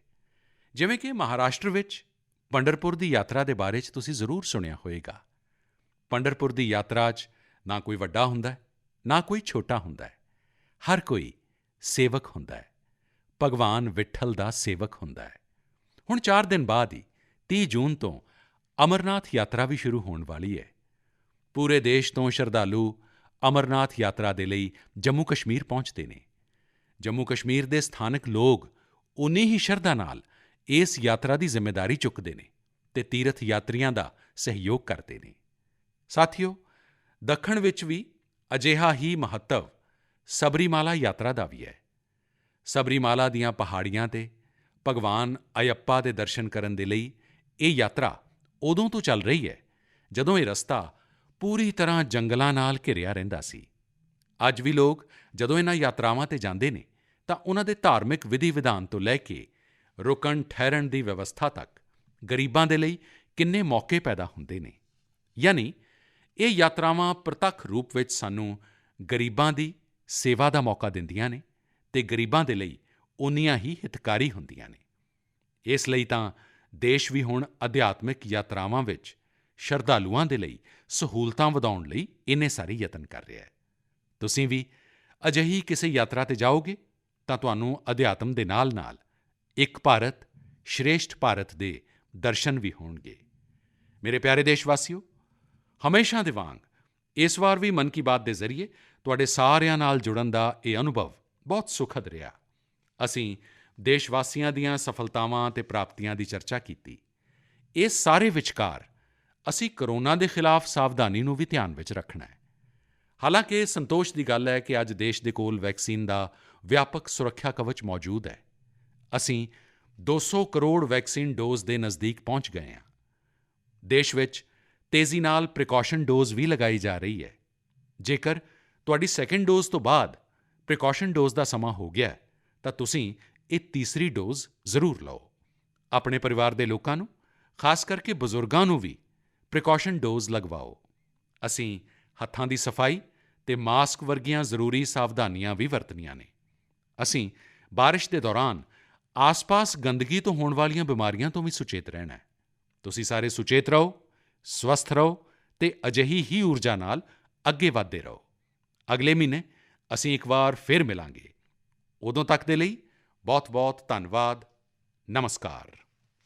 ਜਿਵੇਂ ਕਿ ਮਹਾਰਾਸ਼ਟਰ ਵਿੱਚ ਪੰਢਰਪੁਰ ਦੀ ਯਾਤਰਾ ਦੇ ਬਾਰੇ 'ਚ ਤੁਸੀਂ ਜ਼ਰੂਰ ਸੁਣਿਆ ਹੋਵੇਗਾ। ਪੰਢਰਪੁਰ ਦੀ ਯਾਤਰਾ 'ਚ ਨਾ ਕੋਈ ਵੱਡਾ ਹੁੰਦਾ ਹੈ, ਨਾ ਕੋਈ ਛੋਟਾ ਹੁੰਦਾ ਹੈ। ਹਰ ਕੋਈ ਸੇਵਕ ਹੁੰਦਾ ਹੈ, ਭਗਵਾਨ ਵਿਠਲ ਦਾ ਸੇਵਕ ਹੁੰਦਾ ਹੈ। ਹੁਣ 4 ਦਿਨ ਬਾਅਦ ਹੀ 30 ਜੂਨ ਤੋਂ ਅਮਰਨਾਥ ਯਾਤਰਾ ਵੀ ਸ਼ੁਰੂ ਹੋਣ ਵਾਲੀ ਹੈ। ਪੂਰੇ ਦੇਸ਼ ਤੋਂ ਸ਼ਰਧਾਲੂ ਅਮਰਨਾਥ ਯਾਤਰਾ ਦੇ ਲਈ ਜੰਮੂ ਕਸ਼ਮੀਰ ਪਹੁੰਚਦੇ ਨੇ। ਜੰਮੂ ਕਸ਼ਮੀਰ ਦੇ ਸਥਾਨਕ ਲੋਕ ਉਨੀ ਹੀ ਸ਼ਰਧਾ ਨਾਲ ਇਸ ਯਾਤਰਾ ਦੀ ਜ਼ਿੰਮੇਵਾਰੀ ਚੁੱਕਦੇ ਨੇ ਅਤੇ ਤੀਰਥ ਯਾਤਰੀਆਂ ਦਾ ਸਹਿਯੋਗ ਕਰਦੇ ਨੇ। ਸਾਥੀਓ, ਦੱਖਣ ਵਿੱਚ ਵੀ ਅਜਿਹਾ ਹੀ ਮਹੱਤਵ ਸਬਰੀਮਾਲਾ ਯਾਤਰਾ ਦਾ ਵੀ ਹੈ। ਸਬਰੀਮਾਲਾ ਦੀਆਂ ਪਹਾੜੀਆਂ 'ਤੇ ਭਗਵਾਨ ਅਯੱਪਾ ਦੇ ਦਰਸ਼ਨ ਕਰਨ ਦੇ ਲਈ ਇਹ ਯਾਤਰਾ ਉਦੋਂ ਤੋਂ ਚੱਲ ਰਹੀ ਹੈ ਜਦੋਂ ਇਹ ਰਸਤਾ ਪੂਰੀ ਤਰ੍ਹਾਂ ਜੰਗਲਾਂ ਨਾਲ ਘਿਰਿਆ ਰਹਿੰਦਾ ਸੀ। ਅੱਜ ਵੀ ਲੋਕ ਜਦੋਂ ਇਨ੍ਹਾਂ ਯਾਤਰਾਵਾਂ 'ਤੇ ਜਾਂਦੇ ਨੇ ਤਾਂ ਉਨ੍ਹਾਂ ਦੇ ਧਾਰਮਿਕ ਵਿਧੀ-ਵਿਧਾਨ ਤੋਂ ਲੈ ਕੇ ਰੁਕਣ-ਠਹਿਰਣ ਦੀ ਵਿਵਸਥਾ ਤੱਕ ਗਰੀਬਾਂ ਦੇ ਲਈ ਕਿੰਨੇ ਮੌਕੇ ਪੈਦਾ ਹੁੰਦੇ ਨੇ। ਯਾਨੀ ਇਹ ਯਾਤਰਾਵਾਂ ਪ੍ਰਤੱਖ ਰੂਪ ਵਿੱਚ ਸਾਨੂੰ ਗਰੀਬਾਂ ਦੀ ਸੇਵਾ ਦਾ ਮੌਕਾ ਦਿੰਦੀਆਂ ਨੇ ਅਤੇ ਗਰੀਬਾਂ ਦੇ ਲਈ ਓਨੀਆਂ ਹੀ ਹਿਤਕਾਰੀ ਹੁੰਦੀਆਂ ਨੇ। ਇਸ ਲਈ ਤਾਂ ਦੇਸ਼ ਵੀ ਹੁਣ ਅਧਿਆਤਮਿਕ ਯਾਤਰਾਵਾਂ ਵਿੱਚ ਸ਼ਰਧਾਲੂਆਂ ਦੇ ਲਈ ਸਹੂਲਤਾਂ ਵਧਾਉਣ ਲਈ ਇੰਨੇ ਸਾਰੇ ਯਤਨ ਕਰ ਰਿਹਾ ਹੈ। ਤੁਸੀਂ ਵੀ ਅਜਿਹੀ ਕਿਸੇ ਯਾਤਰਾ 'ਤੇ ਜਾਓਗੇ ਤਾਂ ਤੁਹਾਨੂੰ ਅਧਿਆਤਮ ਦੇ ਨਾਲ-ਨਾਲ ਇੱਕ ਭਾਰਤ ਸ਼੍ਰੇਸ਼ਠ ਭਾਰਤ ਦੇ ਦਰਸ਼ਨ ਵੀ ਹੋਣਗੇ। ਮੇਰੇ ਪਿਆਰੇ ਦੇਸ਼ਵਾਸੀਓ, ਹਮੇਸ਼ਾ ਦੇ ਵਾਂਗ ਇਸ ਵਾਰ ਵੀ ਮਨ ਕੀ ਬਾਤ ਦੇ ਜ਼ਰੀਏ ਤੁਹਾਡੇ ਸਾਰਿਆਂ ਨਾਲ ਜੁੜਨ ਦਾ ਇਹ ਅਨੁਭਵ ਬਹੁਤ ਸੁਖਦ ਰਿਹਾ। ਅਸੀਂ ਦੇਸ਼ਵਾਸੀਆਂ ਦੀਆਂ ਸਫਲਤਾਵਾਂ ਅਤੇ ਪ੍ਰਾਪਤੀਆਂ ਦੀ ਚਰਚਾ ਕੀਤੀ। ਇਸ ਸਾਰੇ ਵਿਚਕਾਰ ਅਸੀਂ ਕੋਰੋਨਾ ਦੇ ਖਿਲਾਫ ਸਾਵਧਾਨੀ ਨੂੰ ਵੀ ਧਿਆਨ ਵਿੱਚ ਰੱਖਣਾ ਹੈ। ਹਾਲਾਂਕਿ ਇਹ ਸੰਤੋਸ਼ ਦੀ ਗੱਲ ਹੈ ਕਿ ਅੱਜ ਦੇਸ਼ ਦੇ ਕੋਲ ਵੈਕਸੀਨ ਦਾ ਵਿਆਪਕ ਸੁਰੱਖਿਆ ਕਵਚ ਮੌਜੂਦ ਹੈ। ਅਸੀਂ 200 ਕਰੋੜ ਵੈਕਸੀਨ ਡੋਜ਼ ਦੇ ਨਜ਼ਦੀਕ ਪਹੁੰਚ ਗਏ ਹਾਂ। ਦੇਸ਼ ਵਿੱਚ ਤੇਜ਼ੀ ਨਾਲ ਪ੍ਰੀਕਾਸ਼ਨ ਡੋਜ਼ ਵੀ ਲਗਾਈ ਜਾ ਰਹੀ ਹੈ। ਜੇਕਰ ਤੁਹਾਡੀ ਸੈਕੰਡ ਡੋਜ਼ ਤੋਂ ਬਾਅਦ ਪ੍ਰੀਕਾਸ਼ਨ ਡੋਜ਼ ਦਾ ਸਮਾਂ ਹੋ ਗਿਆ ਹੈ, ਤਾਂ ਤੁਸੀਂ ਇਹ ਤੀਸਰੀ ਡੋਜ਼ ਜ਼ਰੂਰ ਲਓ। ਆਪਣੇ ਪਰਿਵਾਰ ਦੇ ਲੋਕਾਂ ਨੂੰ, ਖਾਸ ਕਰਕੇ ਬਜ਼ੁਰਗਾਂ ਨੂੰ ਵੀ ਪ੍ਰੀਕਾਸ਼ਨ ਡੋਜ਼ ਲਗਵਾਓ। ਅਸੀਂ ਹੱਥਾਂ ਦੀ ਸਫਾਈ ਅਤੇ ਮਾਸਕ ਵਰਗੀਆਂ ਜ਼ਰੂਰੀ ਸਾਵਧਾਨੀਆਂ ਵੀ ਵਰਤਣੀਆਂ ਨੇ। ਅਸੀਂ ਬਾਰਿਸ਼ ਦੇ ਦੌਰਾਨ ਆਸ-ਪਾਸ ਗੰਦਗੀ ਤੋਂ ਹੋਣ ਵਾਲੀਆਂ ਬਿਮਾਰੀਆਂ ਤੋਂ ਵੀ ਸੁਚੇਤ ਰਹਿਣਾ ਹੈ। ਤੁਸੀਂ ਸਾਰੇ ਸੁਚੇਤ ਰਹੋ, ਸਵਸਥ ਰਹੋ ਅਤੇ ਅਜਿਹੀ ਹੀ ਊਰਜਾ ਨਾਲ ਅੱਗੇ ਵਧਦੇ ਰਹੋ। ਅਗਲੇ ਮਹੀਨੇ ਅਸੀਂ ਇੱਕ ਵਾਰ ਫਿਰ ਮਿਲਾਂਗੇ। ਉਦੋਂ ਤੱਕ ਦੇ ਲਈ ਬਹੁਤ-ਬਹੁਤ ਧੰਨਵਾਦ। ਨਮਸਕਾਰ।